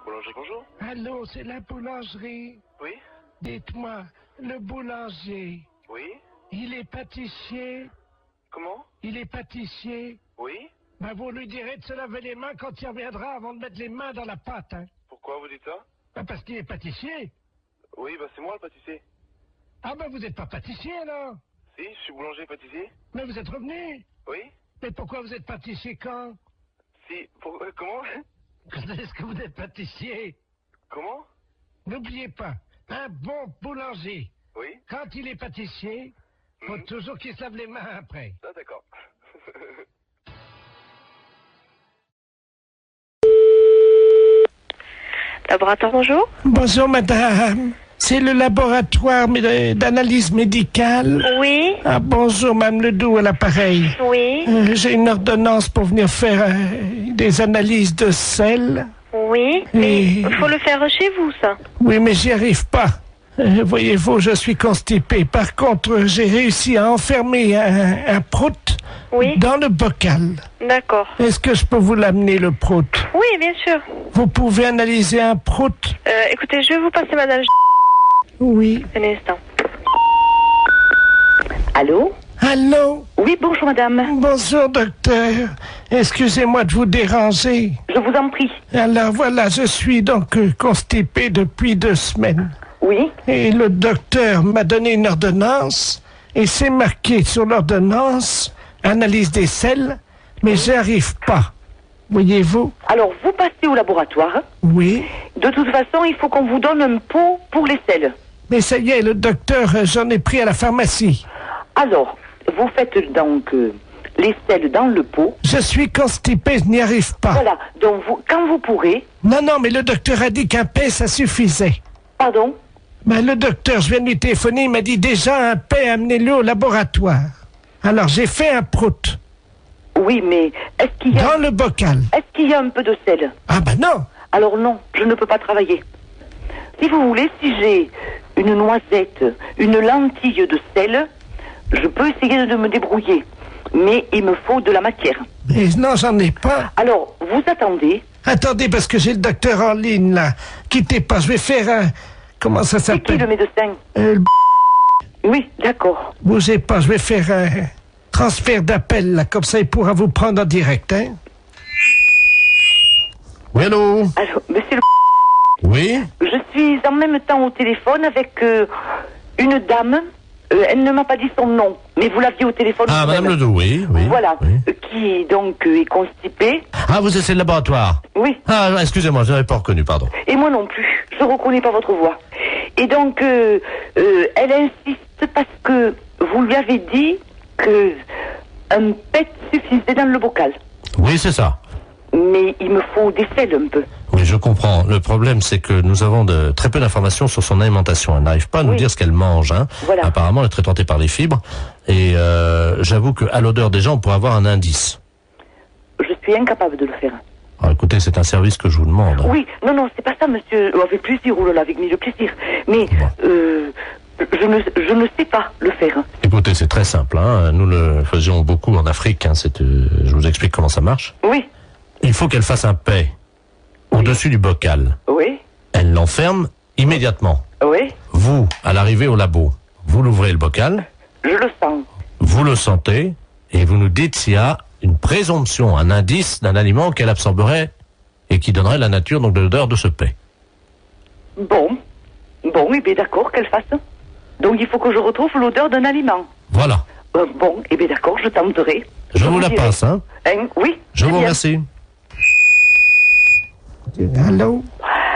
Boulangerie, bonjour. Allô, c'est la boulangerie. Oui. Dites-moi, le boulanger, Oui. il est pâtissier? Comment? Il est pâtissier? Oui. Ben, vous lui direz de se laver les mains quand il reviendra avant de mettre les mains dans la pâte, hein. Pourquoi vous dites ça? Ben, parce qu'il est pâtissier. Oui, bah c'est moi le pâtissier. Ah ben, vous n'êtes pas pâtissier, alors? Si, je suis boulanger et pâtissier. Mais vous êtes revenu. Oui. Mais pourquoi vous êtes pâtissier quand? Si, comment? Est-ce que vous êtes pâtissier? Comment? N'oubliez pas, un bon boulanger, Oui. quand il est pâtissier, faut toujours qu'il se lave les mains après. Ah, d'accord. Laboratoire, bonjour. Bonjour, madame. C'est le laboratoire d'analyse médicale. Oui, Ah, bonjour, Mme Ledoux à l'appareil. oui, J'ai une ordonnance pour venir faire des analyses de sel. oui. Mais il faut le faire chez vous, ça. Oui, mais j'y arrive pas. Voyez-vous, je suis constipé. Par contre, j'ai réussi à enfermer un prout Oui, dans le bocal. d'accord. Est-ce que je peux vous l'amener, le prout? Oui, bien sûr. Vous pouvez analyser un prout? Écoutez, je vais vous passer madame. Oui. Un instant. Allô? Allô? Oui, bonjour madame. Bonjour, docteur. Excusez-moi de vous déranger. Je vous en prie. Alors voilà, je suis donc constipé depuis 2 semaines. Oui? Et le docteur m'a donné une ordonnance, et c'est marqué sur l'ordonnance, analyse des selles, mais j'y arrive pas. Voyez-vous? Alors, vous passez au laboratoire. Oui. De toute façon, il faut qu'on vous donne un pot pour les selles. Mais ça y est, le docteur, j'en ai pris à la pharmacie. Alors, vous faites donc les selles dans le pot. Je suis constipé, je n'y arrive pas. Voilà. Donc, quand vous pourrez... Non, non, mais le docteur a dit qu'un paix, ça suffisait. Pardon? Ben, le docteur, je viens de lui téléphoner, il m'a dit déjà un paix, amenez-le au laboratoire. Alors, j'ai fait un prout. Oui, mais est-ce qu'il y a... Dans le bocal. Est-ce qu'il y a un peu de sel? Ah ben non. Alors non, je ne peux pas travailler. Si vous voulez, si j'ai une noisette, une lentille de sel, je peux essayer de me débrouiller. Mais il me faut de la matière. Mais non, j'en ai pas. Alors, vous attendez. Attendez, parce que j'ai le docteur en ligne, là. Quittez pas, je vais faire un... Comment ça C'est qui le s'appelle? médecin? Oui, d'accord. Bougez pas, je vais faire un transfert d'appel, là. Comme ça, il pourra vous prendre en direct, hein. Oui, allô? Alors, monsieur Oui? je suis en même temps au téléphone avec une dame. Elle ne m'a pas dit son nom, mais vous l'aviez au téléphone. Ah, vous-même. Madame Ledoux, oui, oui. Voilà, oui. qui donc est constipée. Ah, vous êtes le laboratoire? Oui. Ah, excusez-moi, je n'avais pas reconnu, pardon. Et moi non plus, je ne reconnais pas votre voix. Et donc, elle insiste parce que vous lui avez dit que un pet suffisait dans le bocal. Oui, c'est ça. Mais il me faut des selles un peu. Oui, je comprends. Le problème, c'est que nous avons très peu d'informations sur son alimentation. Elle n'arrive pas à nous Oui. dire ce qu'elle mange, hein. Voilà. Apparemment, elle est très tentée par les fibres. Et j'avoue qu'à l'odeur des gens, on pourrait avoir un indice. Je suis incapable de le faire. Alors, écoutez, c'est un service que je vous demande. Oui, non, c'est pas ça, monsieur. Avec plaisir, oulala, avec mille plaisir. Mais je ne sais pas le faire. Écoutez, c'est très simple, hein. Nous le faisions beaucoup en Afrique, hein. Je vous explique comment ça marche. Oui, Il faut qu'elle fasse un paix au-dessus du bocal. oui, Elle l'enferme immédiatement. oui, Vous, à l'arrivée au labo, vous l'ouvrez le bocal, je le sens. vous le sentez, et vous nous dites s'il y a une présomption, un indice d'un aliment qu'elle absorberait et qui donnerait la nature donc de l'odeur de ce paix. Bon, eh bien d'accord, qu'elle fasse. Donc il faut que je retrouve l'odeur d'un aliment. Voilà. Bon, eh bien d'accord, je tenterai. Je vous la dirai. passe, hein. Oui. Je très vous bien. remercie. Allô?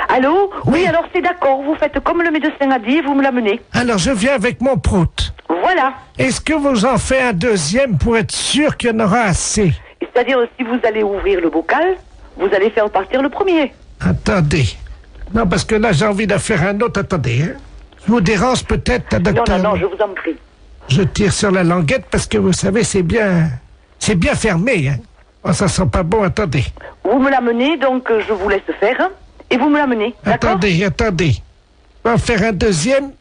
Allô? Oui. Oui, alors c'est d'accord, vous faites comme le médecin a dit et vous me l'amenez. Alors, je viens avec mon prout. Voilà. Est-ce que vous en faites un deuxième pour être sûr qu'il y en aura assez? C'est-à-dire, si vous allez ouvrir le bocal, vous allez faire partir le premier. Attendez. Non, parce que là, j'ai envie d'en faire un autre. Attendez, hein. Je vous dérange peut-être, Non, docteur? non, je vous en prie. Je tire sur la languette parce que vous savez, c'est bien fermé, hein. Oh, ça sent pas bon, attendez. Vous me l'amenez, donc je vous laisse faire, et vous me l'amenez, d'accord? Attendez. On va en faire un deuxième.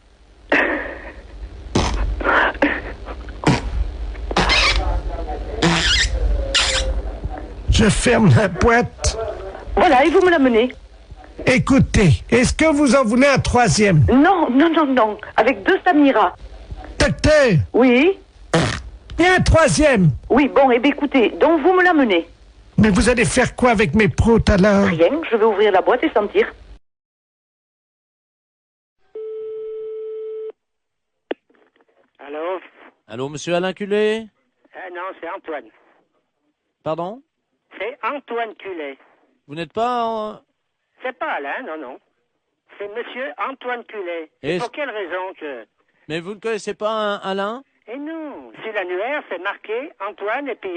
Je ferme la boîte. Voilà, et vous me l'amenez. Écoutez, est-ce que vous en voulez un troisième? Non, non, non, non. Avec 2 Samira. Docteur, Oui. il y a un troisième. Oui, bon, eh bien, écoutez, donc vous me l'amenez. Mais vous allez faire quoi avec mes proutes alors? Rien, je vais ouvrir la boîte et sentir. Allô? Allô, monsieur Alain Culé? Non, c'est Antoine. Pardon? C'est Antoine Culet. Vous n'êtes pas en... C'est pas Alain, non, non. C'est monsieur Antoine Culet. Et Pour quelle raison que... Mais vous ne connaissez pas un Alain? Eh non, sur l'annuaire, c'est marqué Antoine, et puis il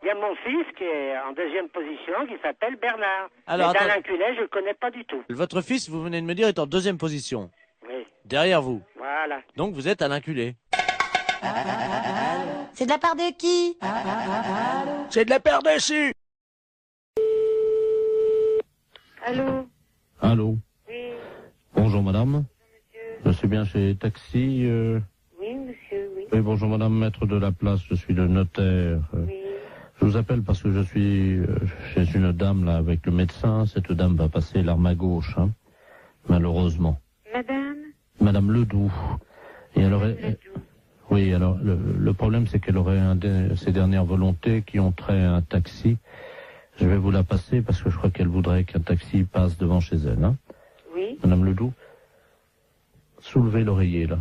y a mon fils qui est en 2e position, qui s'appelle Bernard. Alors, Mais attends. d'Alain Culet, je le connais pas du tout. Votre fils, vous venez de me dire, est en 2e position. Oui, Derrière vous. voilà. Donc vous êtes Alain Culé. C'est de la part de qui? C'est de la paire dessus. Allô? Allô? Oui, Bonjour madame. monsieur. Je suis bien chez Taxi. Oui, monsieur, oui. Oui, bonjour madame, maître de la place, je suis le notaire. Oui. Je vous appelle parce que je suis chez une dame là avec le médecin. Cette dame va passer l'arme à gauche, hein, malheureusement. Madame? Madame Ledoux. Et elle aurait... Ledoux. Oui, alors le problème c'est qu'elle aurait ses dernières volontés qui ont trait à un taxi. Je vais vous la passer parce que je crois qu'elle voudrait qu'un taxi passe devant chez elle. Hein. Oui. Madame Ledoux, soulevez l'oreiller là.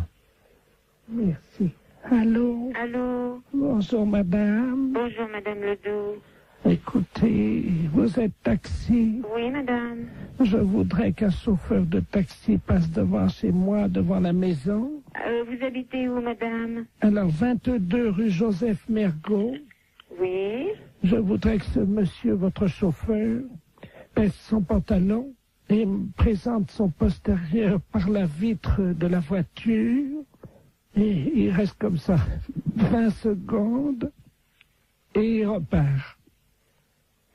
Merci. Allô? Allô? Bonjour madame. Bonjour, madame Ledoux. Écoutez, vous êtes taxi. Oui, madame. Je voudrais qu'un chauffeur de taxi passe devant chez moi, devant la maison. Vous habitez où, madame? Alors, 22 rue Joseph Mergault. Oui. Je voudrais que ce monsieur, votre chauffeur, baisse son pantalon et me présente son postérieur par la vitre de la voiture. Et il reste comme ça 20 secondes et il repart.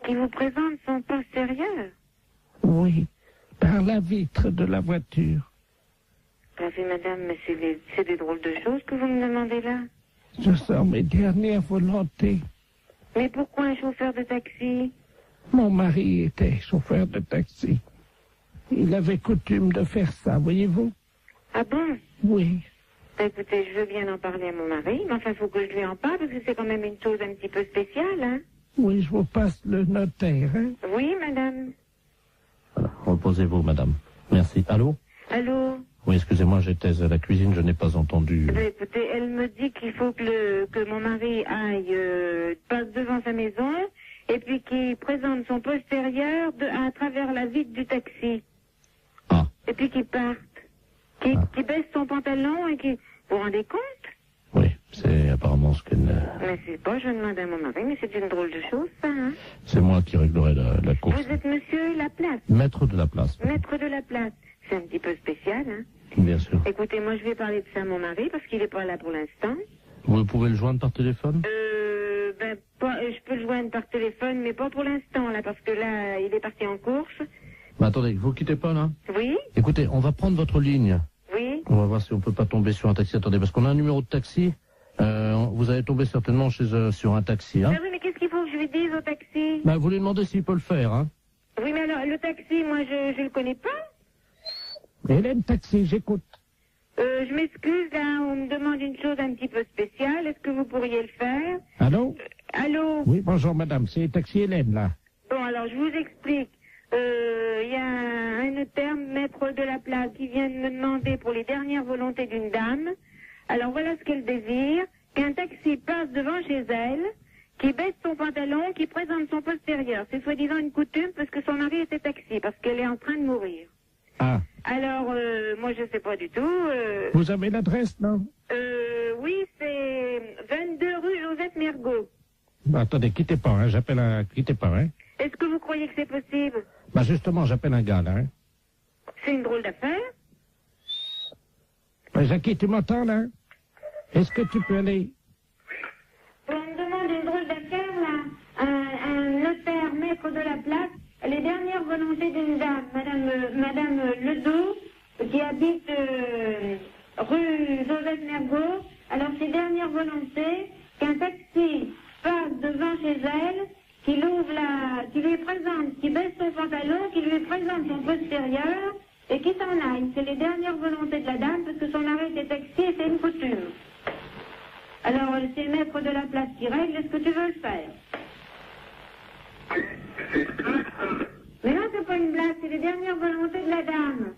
Il vous présente son postérieur? Oui, par la vitre de la voiture. Parfait, madame, mais c'est des drôles de choses que vous me demandez là. Je sors mes dernières volontés. Mais pourquoi un chauffeur de taxi? Mon mari était chauffeur de taxi. Il avait coutume de faire ça, voyez-vous? Ah bon? Oui. Bah, écoutez, je veux bien en parler à mon mari, mais enfin, il faut que je lui en parle, parce que c'est quand même une chose un petit peu spéciale, hein? Oui, je vous passe le notaire, hein? Oui, madame. Voilà, reposez-vous madame. Merci. Allô? Allô? Oui, excusez-moi, j'étais à la cuisine, je n'ai pas entendu. Bah, écoutez, elle me dit qu'il faut que mon mari aille, passe devant sa maison, et puis qu'il présente son postérieur à travers la vitre du taxi. Ah, Et puis qu'il parte. Qu'il baisse son pantalon et qu'il... Vous vous rendez compte? oui, c'est apparemment ce qu'elle... Mais c'est pas, je demande à mon mari, mais c'est une drôle de chose, ça, hein? C'est moi qui réglerai la course. Vous êtes monsieur Laplace, Maître de la place. maître de la place. C'est un petit peu spécial, hein? Bien sûr. Écoutez, moi, je vais parler de ça à mon mari, parce qu'il n'est pas là pour l'instant. Vous pouvez le joindre par téléphone? Je peux le joindre par téléphone, mais pas pour l'instant, là, parce que là, il est parti en course. Mais attendez, vous quittez pas là? Oui? Écoutez, on va prendre votre ligne. Oui? On va voir si on peut pas tomber sur un taxi. Attendez, parce qu'on a un numéro de taxi. Vous allez tomber certainement sur un taxi, hein? Ah oui, mais qu'est-ce qu'il faut que je lui dise au taxi? Bah, vous lui demandez s'il peut le faire, hein? Oui, mais alors, le taxi, moi, je le connais pas. Hélène Taxi, j'écoute. Je m'excuse, là, on me demande une chose un petit peu spéciale. Est-ce que vous pourriez le faire? Allô? Allô? Oui, bonjour madame, c'est Taxi Hélène, là. Bon, alors, je vous explique. Il y a un notaire, maître de la place, qui vient de me demander pour les dernières volontés d'une dame. Alors, voilà ce qu'elle désire. Qu'un taxi passe devant chez elle, qui baisse son pantalon, qui présente son postérieur. C'est soi-disant une coutume parce que son mari était taxi, parce qu'elle est en train de mourir. Ah, Alors, moi, je sais pas du tout. vous avez l'adresse, non? Oui, c'est 22 rue Joseph Mergault. Bah, attendez, quittez pas, hein, quittez pas, hein. Est-ce que vous croyez que c'est possible? Bah, justement, j'appelle un gars, là, hein. C'est une drôle d'affaire. Bah, Jackie, tu m'entends, là? Est-ce que tu peux aller? On me demande une drôle d'affaire, là. Un notaire, maître de la place, les dernières volontés d'une dame, Madame Ledoux, qui habite rue Joseph Mergault. Alors, ses dernières volontés, qu'un taxi passe devant chez elle, qui lui présente, qui baisse son pantalon, qui lui tu présentes son postérieur et qu'il s'en aille. C'est les dernières volontés de la dame parce que son arrêt était taxi et c'est une coutume. Alors, c'est le maître de la place qui règle, est-ce que tu veux le faire? Mais non, c'est pas une blague, c'est les dernières volontés de la dame.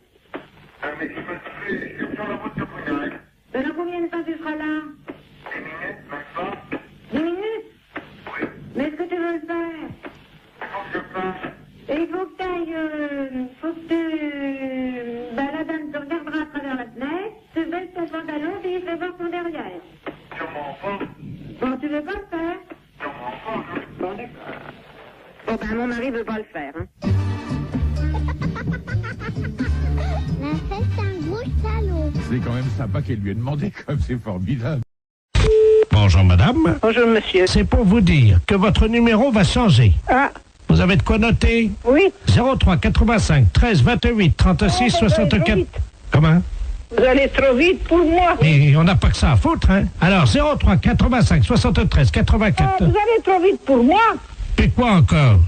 Dans combien de temps tu seras là? 10 minutes? Mais est-ce que tu veux le faire? Et il faut que tu ailles, la dame te regardera à travers la fenêtre, te baisse ton pantalon et il fait voir ton derrière. Bon, tu veux pas le faire? Bon, d'accord. Bon, ben, mon mari veut pas le faire, hein. Mais c'est un gros salaud. C'est quand même sympa qu'elle lui ait demandé, comme c'est formidable. Bonjour madame. Bonjour, monsieur. C'est pour vous dire que votre numéro va changer. Ah, Vous avez de quoi noter? oui. 03 85 13 28 36 64. Comment? Vous allez trop vite pour moi. Et on n'a pas que ça à foutre, hein? Alors 03 85 73 84. allez trop vite pour moi. Et quoi encore?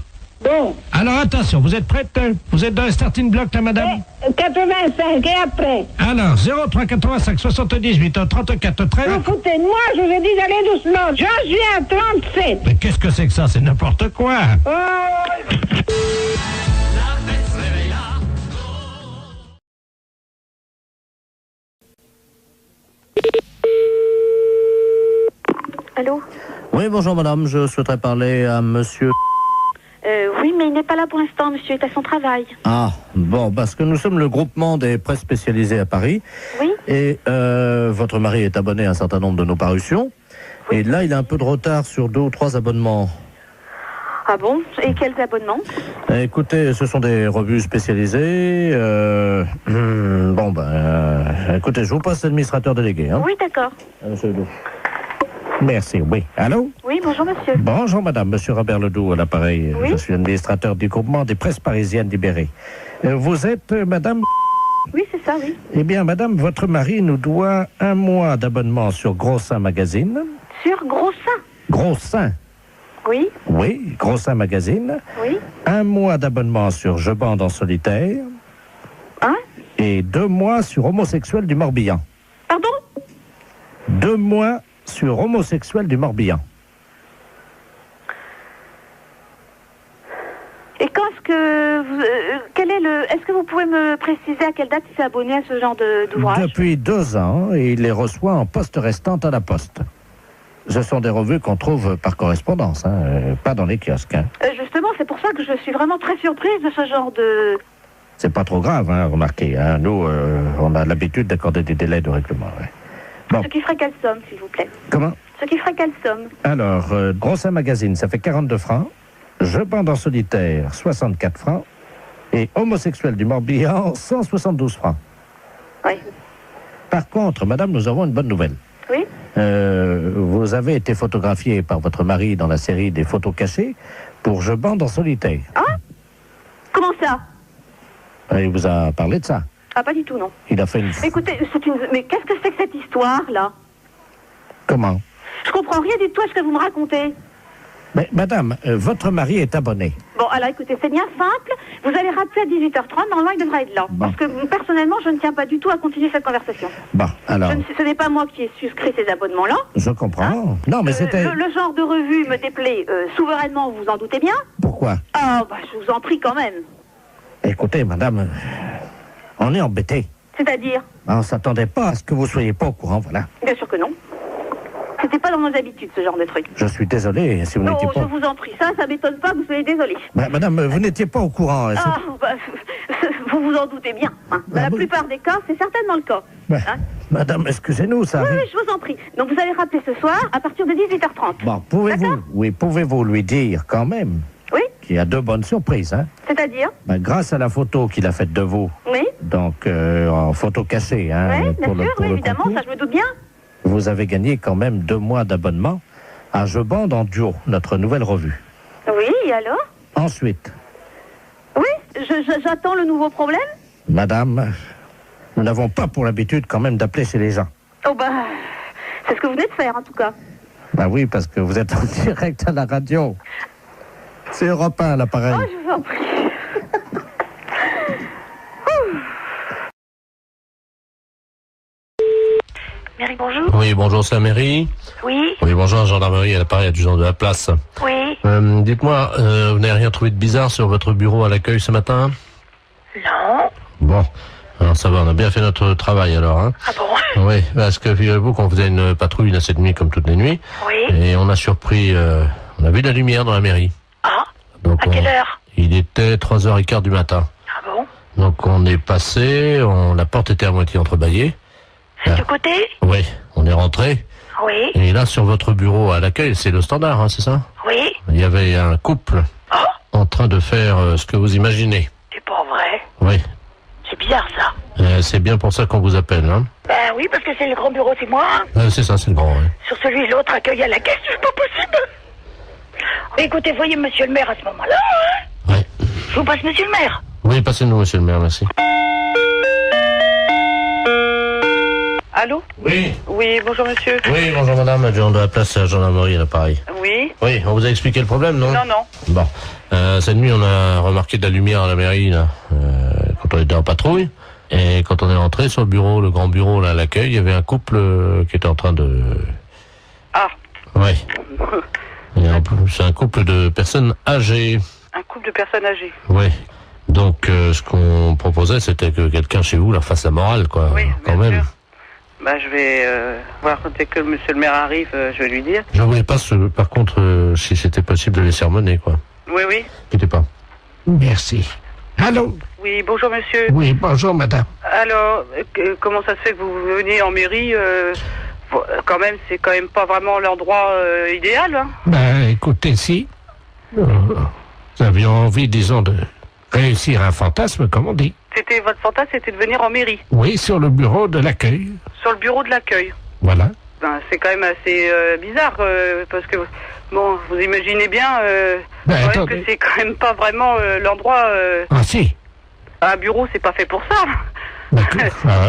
Bon, Alors attention, vous êtes prête? Vous êtes dans le starting block là, madame? 85 et après. Alors 03 85 78 34 13. Foutez de moi, je vous ai dit d'aller doucement. J'en suis à 37. Mais qu'est-ce que c'est que ça? C'est n'importe quoi. Allô? Oui, bonjour madame, je souhaiterais parler à monsieur... Oui, mais il n'est pas là pour l'instant, monsieur est à son travail. Ah, bon, parce que nous sommes le groupement des presses spécialisées à Paris. Oui? Et votre mari est abonné à un certain nombre de nos parutions. Et là, il a un peu de retard sur 2 ou 3 abonnements. Ah bon? Et quels abonnements? Écoutez, ce sont des revues spécialisées. Écoutez, je vous passe l'administrateur délégué. Hein. Oui, d'accord. Monsieur Ledoux. Merci, oui. Allô? Oui, bonjour, monsieur. Bonjour madame, monsieur Robert Ledoux à l'appareil. Oui. Je suis administrateur du groupement des presses parisiennes libérées. Vous êtes madame... Oui, c'est ça, oui. Eh bien madame, votre mari nous doit 1 mois d'abonnement sur Gros Seins Magazine. Sur Gros Sein? Gros Seins? Oui, Oui, Gros Seins Magazine. oui. 1 mois d'abonnement sur Je bande en solitaire. Hein? Et 2 mois sur Homosexuel du Morbihan. Pardon? 2 mois sur Homosexuel du Morbihan. Et quand est-ce que vous, est-ce que vous pouvez me préciser à quelle date il s'est abonné à ce genre d'ouvrage? Depuis 2 ans, et il les reçoit en poste restante à la poste. Ce sont des revues qu'on trouve par correspondance, pas dans les kiosques. Hein. Justement, c'est pour ça que je suis vraiment très surprise de ce genre de... C'est pas trop grave, remarquez. Nous, on a l'habitude d'accorder des délais de règlement. Ouais. Bon. Ce qui ferait quelle somme, s'il vous plaît? Comment? Ce qui ferait quelle somme? Alors, Gros Seins Magazine, ça fait 42 francs. Je bande en solitaire, 64 francs. Et Homosexuel du Morbihan, 172 francs. Oui. Par contre, madame, nous avons une bonne nouvelle. Oui? Vous avez été photographiée par votre mari dans la série des photos cachées pour Je bande en solitaire. Hein? Comment ça? Il vous a parlé de ça. Ah, pas du tout, non. Il a fait une... Écoutez, mais qu'est-ce que c'est que cette histoire-là? Comment? Je comprends rien du tout à ce que vous me racontez. Mais madame, votre mari est abonné. Bon, alors écoutez, c'est bien simple. Vous allez rappeler à 18h30, normalement il devrait être là. Bon. Parce que personnellement, je ne tiens pas du tout à continuer cette conversation. Bon, alors, Ce n'est pas moi qui ai souscrit ces abonnements-là. je comprends. Non, mais c'était... Le genre de revue me déplaît souverainement, vous vous en doutez bien. Pourquoi? Ah, bah je vous en prie quand même. Écoutez, madame, on est embêtés. C'est-à-dire? On ne s'attendait pas à ce que vous soyez pas au courant, voilà. Bien sûr que non. C'était pas dans nos habitudes, ce genre de truc. Je suis désolé si vous Non, n'étiez je pas... vous en prie, ça m'étonne pas que vous soyez désolé. Madame, vous n'étiez pas au courant. Ah, bah, vous vous en doutez bien. Hein. Dans la plupart des cas, c'est certainement le cas. Hein. Madame, excusez-nous, ça Oui, arrive. oui, je vous en prie. Donc vous allez rappeler ce soir à partir de 18h30. Bon, pouvez-vous lui dire quand même Oui, qu'il y a 2 bonnes surprises, hein? c'est-à-dire? Grâce à la photo qu'il a faite de vous, Oui, donc en photo cachée, hein, oui, bien sûr, pour oui, le évidemment, concours, ça je me doute bien. vous avez gagné quand même 2 mois d'abonnement à Je bande en duo, notre nouvelle revue. Oui, et alors? Ensuite, Oui, j'attends le nouveau problème. madame, nous n'avons pas pour l'habitude quand même d'appeler chez les gens. Oh bah, c'est ce que vous venez de faire en tout cas. Bah oui, parce que vous êtes en direct à la radio. C'est Europe 1 à l'appareil. Oh, je vous en prie. Mairie, bonjour. Oui, bonjour, c'est la mairie. Oui. Oui, bonjour, gendarmerie, à l'appareil adjudant de la place. Oui. Dites-moi, vous n'avez rien trouvé de bizarre sur votre bureau à l'accueil ce matin? Non. Bon, alors ça va, on a bien fait notre travail alors, hein. Ah bon? Oui, parce que figurez-vous qu'on faisait une patrouille là cette nuit comme toutes les nuits. Oui. Et on a surpris, on a vu de la lumière dans la mairie. Ah. Donc à quelle heure? Il était 3h15 du matin. Ah bon? Donc on est passé, la porte était à moitié entrebâillée. C'est du côté? Oui, on est rentré. Oui. Et là, sur votre bureau à l'accueil, c'est le standard, hein, c'est ça? Oui. Il y avait un couple en train de faire ce que vous imaginez. C'est pas vrai. Oui. C'est bizarre ça. C'est bien pour ça qu'on vous appelle, hein? Ben oui, parce que c'est le grand bureau, c'est moi. C'est ça, c'est le grand, oui. Sur celui l'autre accueil à la caisse, c'est pas possible. Écoutez, voyez monsieur le maire à ce moment-là, hein? Oui. Je vous passe monsieur le maire. Oui, passez-nous, monsieur le maire, merci. Allô? Oui. Oui, bonjour monsieur. Oui, bonjour madame, adjoint de la place à la gendarmerie à l'appareil. Oui. Oui, on vous a expliqué le problème, non? Non, non. Bon. Cette nuit, on a remarqué de la lumière à la mairie, là, quand on était en patrouille. Et quand on est rentré sur le bureau, le grand bureau, là, à l'accueil, il y avait un couple qui était en train de... Ah. Oui. C'est un couple de personnes âgées. Un couple de personnes âgées. Oui. Donc, ce qu'on proposait, c'était que quelqu'un chez vous leur fasse la morale, quoi. Oui, quand même. Sûr. Bah, je vais voir dès que monsieur le maire arrive, je vais lui dire. Je voulais pas, par contre, si c'était possible de les sermonner, quoi. Oui, oui. N'inquiétez pas. Merci. Allô? Oui, bonjour monsieur. Oui, bonjour madame. Alors, comment ça se fait que vous venez en mairie quand même, c'est quand même pas vraiment l'endroit idéal, hein? Ben, écoutez, si nous avions envie, disons, de réussir un fantasme, comme on dit. C'était votre fantasme, c'était de venir en mairie? Oui, sur le bureau de l'accueil. Sur le bureau de l'accueil? Voilà. Ben, c'est quand même assez bizarre, parce que, bon, vous imaginez bien que c'est quand même pas vraiment l'endroit... Ah si. Un bureau, c'est pas fait pour ça.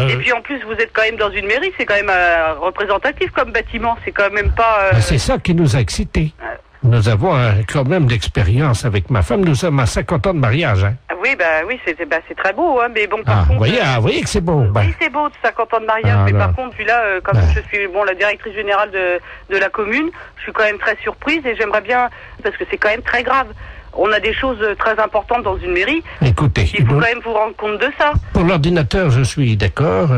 Et puis en plus, vous êtes quand même dans une mairie, c'est quand même représentatif comme bâtiment, c'est quand même pas... C'est ça qui nous a excités. Nous avons quand même l'expérience avec ma femme, nous sommes à 50 ans de mariage. Hein. Oui, oui, c'est très beau, hein, mais bon, par contre... Vous voyez que c'est beau. Oui, c'est beau, 50 ans de mariage, mais par contre, puis là, comme je suis la directrice générale de la commune, je suis quand même très surprise et j'aimerais bien, parce que c'est quand même très grave. On a des choses très importantes dans une mairie. Écoutez, il faut quand même vous rendre compte de ça. Pour l'ordinateur, je suis d'accord.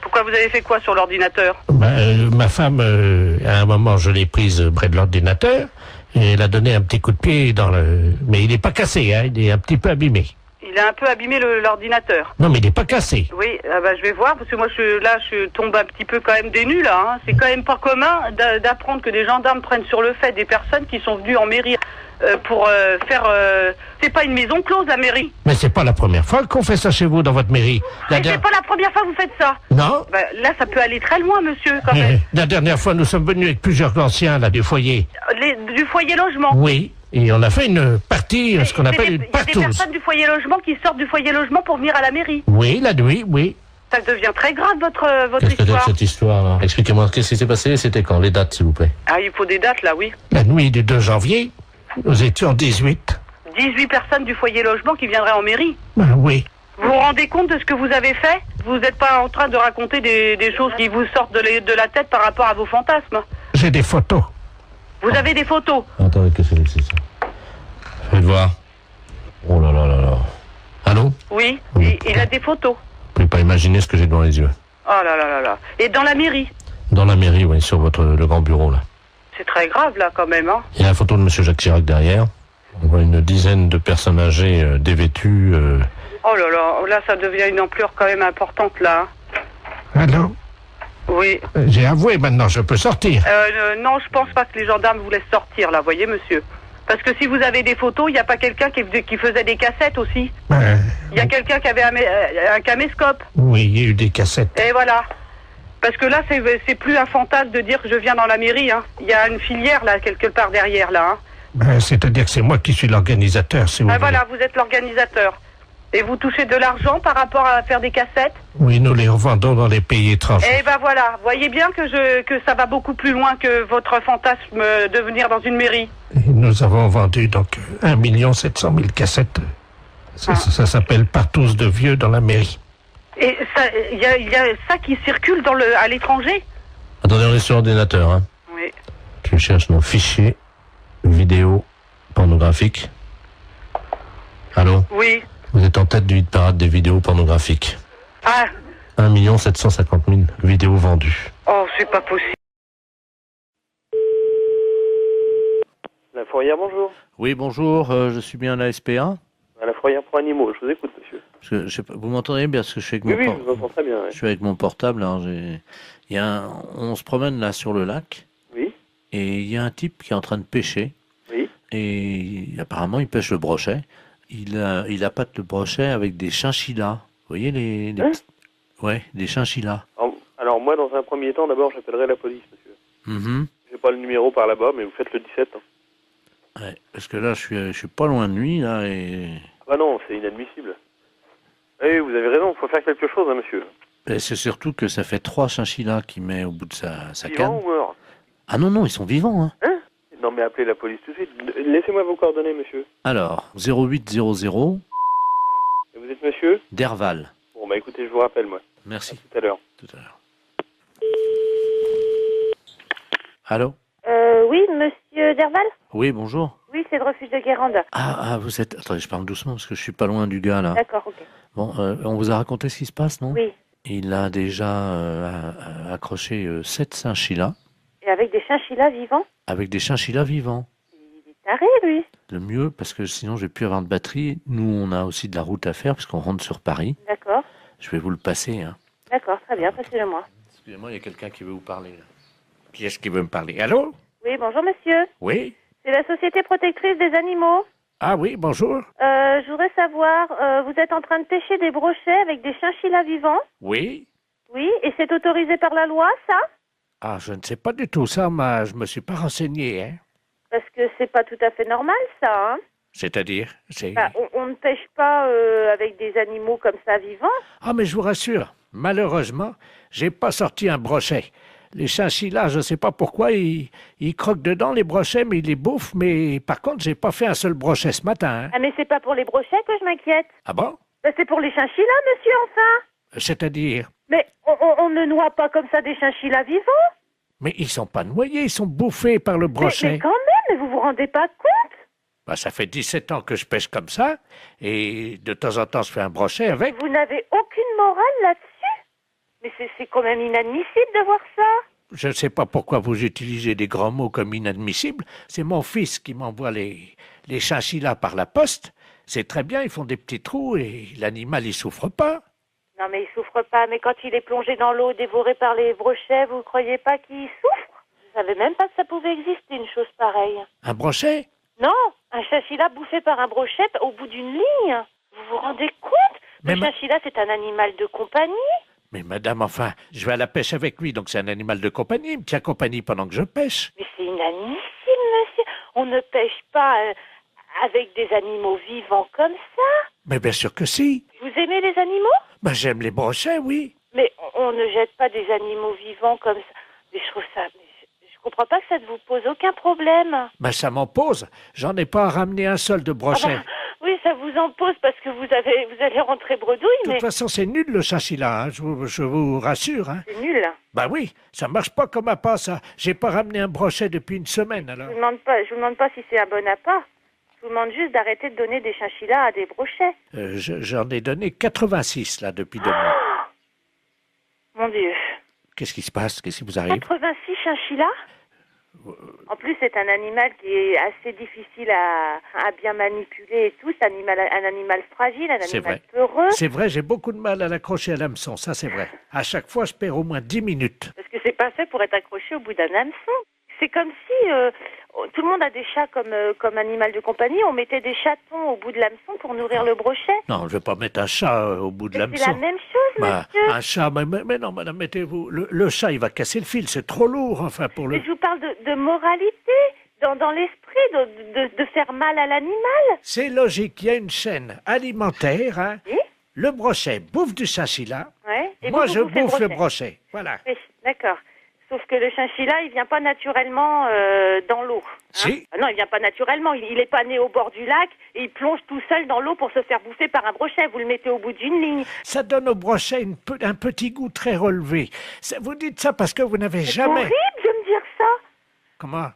Pourquoi vous avez fait quoi sur l'ordinateur? Ma femme, à un moment, je l'ai prise près de l'ordinateur et elle a donné un petit coup de pied dans le... Mais il n'est pas cassé, hein, il est un petit peu abîmé. Il a un peu abîmé l'ordinateur. Non, mais il n'est pas cassé. Oui, je vais voir, parce que moi, je tombe un petit peu quand même des nues, là. Hein. C'est quand même pas commun d'apprendre que des gendarmes prennent sur le fait des personnes qui sont venues en mairie pour faire... C'est pas une maison close, la mairie. Mais c'est pas la première fois qu'on fait ça chez vous, dans votre mairie. C'est pas la première fois que vous faites ça. Non. Là, ça peut aller très loin, monsieur, quand même. La dernière fois, nous sommes venus avec plusieurs anciens, là, du foyer. Du foyer logement. Oui. Et on a fait une partie, ce qu'on appelle une partouze. Il y a des personnes du foyer logement qui sortent du foyer logement pour venir à la mairie. Oui, la nuit, oui. Ça devient très grave, votre Qu'est-ce que c'est histoire. cette histoire, là? Expliquez-moi, qu'est-ce qui s'est passé? C'était quand? Les dates, s'il vous plaît. Ah, il faut des dates, là, oui. La nuit du 2 janvier, nous étions 18. 18 personnes du foyer logement qui viendraient en mairie? Oui. Vous vous rendez compte de ce que vous avez fait? Vous n'êtes pas en train de raconter des choses qui vous sortent de la tête par rapport à vos fantasmes? J'ai des photos. Vous avez des photos? Attendez, qu'est-ce que c'est ça? Faites voir. Oh là là là là. Allô? Oui, il a des photos. Vous pouvez pas imaginer ce que j'ai devant les yeux. Oh là là là là. Et dans la mairie? Dans la mairie, oui, sur le grand bureau, là. C'est très grave, là, quand même, hein. Il y a la photo de monsieur Jacques Chirac derrière. On voit une dizaine de personnes âgées dévêtues. Oh là là, là, ça devient une ampleur quand même importante, là. Allô? Oui. J'ai avoué, maintenant, je peux sortir. Non, je pense pas que les gendarmes vous laissent sortir, là, voyez, monsieur. Parce que si vous avez des photos, il n'y a pas quelqu'un qui faisait des cassettes aussi? Il y a quelqu'un qui avait un caméscope? Oui, il y a eu des cassettes. Et voilà. Parce que là, c'est plus un fantasme de dire que je viens dans la mairie, hein. Il y a une filière, là, quelque part derrière, là, hein. C'est-à-dire que c'est moi qui suis l'organisateur, si vous voulez. Voilà, vous êtes l'organisateur. Et vous touchez de l'argent par rapport à faire des cassettes? Oui, nous les revendons dans les pays étrangers. Et voilà, voyez bien que ça va beaucoup plus loin que votre fantasme de venir dans une mairie. Et nous avons vendu donc 1 700 000 cassettes. Ça s'appelle Partouze de vieux dans la mairie. Et il y a ça qui circule à l'étranger? Attendez, on est sur ordinateur, hein. Oui. Tu cherches nos fichiers vidéo pornographiques. Allô? Oui. Vous êtes en tête du hit parade des vidéos pornographiques. Ah. 1 750 000 vidéos vendues. Oh, c'est pas possible. La fourrière, bonjour. Oui, bonjour, je suis bien à la SPA. À la fourrière pour animaux, je vous écoute, monsieur. Parce que, je sais pas, vous m'entendez bien parce que je suis avec Oui, mon oui, je vous entends très bien. Je suis avec mon portable. Alors on se promène là sur le lac. Oui. Et il y a un type qui est en train de pêcher. Oui. Et apparemment, il pêche le brochet. Il appâte le brochet avec des chinchillas. Vous voyez les ouais, des chinchillas. Alors, moi, dans un premier temps, d'abord, j'appellerai la police, monsieur. J'ai pas le numéro par là-bas, mais vous faites le 17. Hein. Ouais, parce que là, je suis pas loin de lui, là, et... Ah non, c'est inadmissible. Oui, vous avez raison, il faut faire quelque chose, hein, monsieur. Et c'est surtout que ça fait 3 chinchillas qu'il met au bout de sa canne. Vivant ou mort? Ah non, ils sont vivants, hein. Hein? Non, mais appelez la police tout de suite. Laissez-moi vos coordonnées, monsieur. Alors, 0800... Et vous êtes monsieur? Derval. Bon, bah écoutez, je vous rappelle, moi. Merci. À tout à l'heure. Tout à l'heure. Allô? Oui, monsieur Derval? Oui, bonjour. Oui, c'est le refuge de Guérande. Ah, vous êtes... Attendez, je parle doucement parce que je suis pas loin du gars, là. D'accord, ok. Bon, on vous a raconté ce qui se passe, non? Oui. Il a déjà accroché 7 chinchillas. Et avec des chinchillas vivants? Avec des chinchillas vivants. Il est taré, lui. Le mieux, parce que sinon je vais plus avoir de batterie. Nous, on a aussi de la route à faire puisqu'on rentre sur Paris. D'accord. Je vais vous le passer, hein. D'accord, très bien, passez-le-moi. Excusez-moi, il y a quelqu'un qui veut vous parler, là. Qui est-ce qui veut me parler? Allô? Oui, bonjour, monsieur. Oui? C'est la Société Protectrice des Animaux. Ah oui, bonjour. Je voudrais savoir, vous êtes en train de pêcher des brochets avec des chinchillas vivants? Oui? Oui, et c'est autorisé par la loi, ça? Ah, je ne sais pas du tout ça, mais je me suis pas renseigné, hein. Parce que c'est pas tout à fait normal, ça, hein? C'est-à-dire? Bah, on ne pêche pas avec des animaux comme ça vivants. Ah, mais je vous rassure, malheureusement, j'ai pas sorti un brochet. Les chinchillas, je sais pas pourquoi, ils croquent dedans les brochets, mais ils les bouffent. Mais par contre, j'ai pas fait un seul brochet ce matin, hein. Ah, mais c'est pas pour les brochets que je m'inquiète. Ah bon? Bah, c'est pour les chinchillas, monsieur, enfin. C'est-à-dire? Mais on ne noie pas comme ça des chinchillas vivants. Mais ils sont pas noyés, ils sont bouffés par le brochet. Mais quand même, mais vous vous rendez pas compte? Bah, ça fait 17 ans que je pêche comme ça, et de temps en temps, je fais un brochet avec. Vous n'avez aucune morale là-dessus? Mais c'est quand même inadmissible de voir ça. Je ne sais pas pourquoi vous utilisez des grands mots comme inadmissible. C'est mon fils qui m'envoie les chinchillas par la poste. C'est très bien, ils font des petits trous et l'animal, il souffre pas. Non, mais il souffre pas. Mais quand il est plongé dans l'eau, dévoré par les brochets, vous croyez pas qu'il souffre? Je savais même pas que ça pouvait exister, une chose pareille. Un brochet? Non, un chinchilla bouffé par un brochet au bout d'une ligne. Vous vous rendez compte? Le chinchilla, c'est un animal de compagnie. Mais madame, enfin, je vais à la pêche avec lui, donc c'est un animal de compagnie. Il me tient compagnie pendant que je pêche. Mais c'est inadmissible, monsieur. On ne pêche pas avec des animaux vivants comme ça. Mais bien sûr que si. Vous aimez les animaux? Ben, j'aime les brochets, oui. Mais on ne jette pas des animaux vivants comme ça. Mais je trouve ça... Je comprends pas que ça ne vous pose aucun problème. Ben, ça m'en pose. J'en ai pas ramené un seul de brochet. Ah bah, oui, ça vous en pose parce que vous allez rentrer bredouille, mais... De toute façon, c'est nul le chinchilla, hein, je vous rassure. Hein. C'est nul. Ben oui, ça marche pas comme appât, ça. J'ai pas ramené un brochet depuis une semaine, alors. Je vous demande pas si c'est un bon appât. Je vous demande juste d'arrêter de donner des chinchillas à des brochets. J'en ai donné 86, là, depuis 2 mois. Mon Dieu. Qu'est-ce qui se passe? Qu'est-ce qui vous arrive? 86 chinchillas? En plus, c'est un animal qui est assez difficile à bien manipuler et tout. C'est un animal fragile, un animal peureux. C'est vrai, j'ai beaucoup de mal à l'accrocher à l'hameçon, ça c'est vrai. À chaque fois, je perds au moins 10 minutes. Parce que c'est pas fait pour être accroché au bout d'un hameçon. C'est comme si tout le monde a des chats comme animal de compagnie. On mettait des chatons au bout de l'hameçon pour nourrir le brochet. Non, je vais pas mettre un chat au bout de l'hameçon. C'est la même chose, monsieur. Un chat, mais non, madame, mettez-vous... Le chat, il va casser le fil, c'est trop lourd, enfin, pour le... Mais je vous parle de moralité, dans l'esprit, de faire mal à l'animal. C'est logique, il y a une chaîne alimentaire, hein. Oui. Le brochet bouffe du chinchilla. Ouais. Et moi, vous je bouffe le brochet. brochet, voilà. Oui, d'accord. sauf que le chinchilla, il vient pas naturellement dans l'eau. Si. Non, il vient pas naturellement. Il est pas né au bord du lac et il plonge tout seul dans l'eau pour se faire bouffer par un brochet. Vous le mettez au bout d'une ligne. Ça donne au brochet un petit goût très relevé. Vous dites ça parce que vous n'avez C'est jamais... horrible de me dire ça. Comment?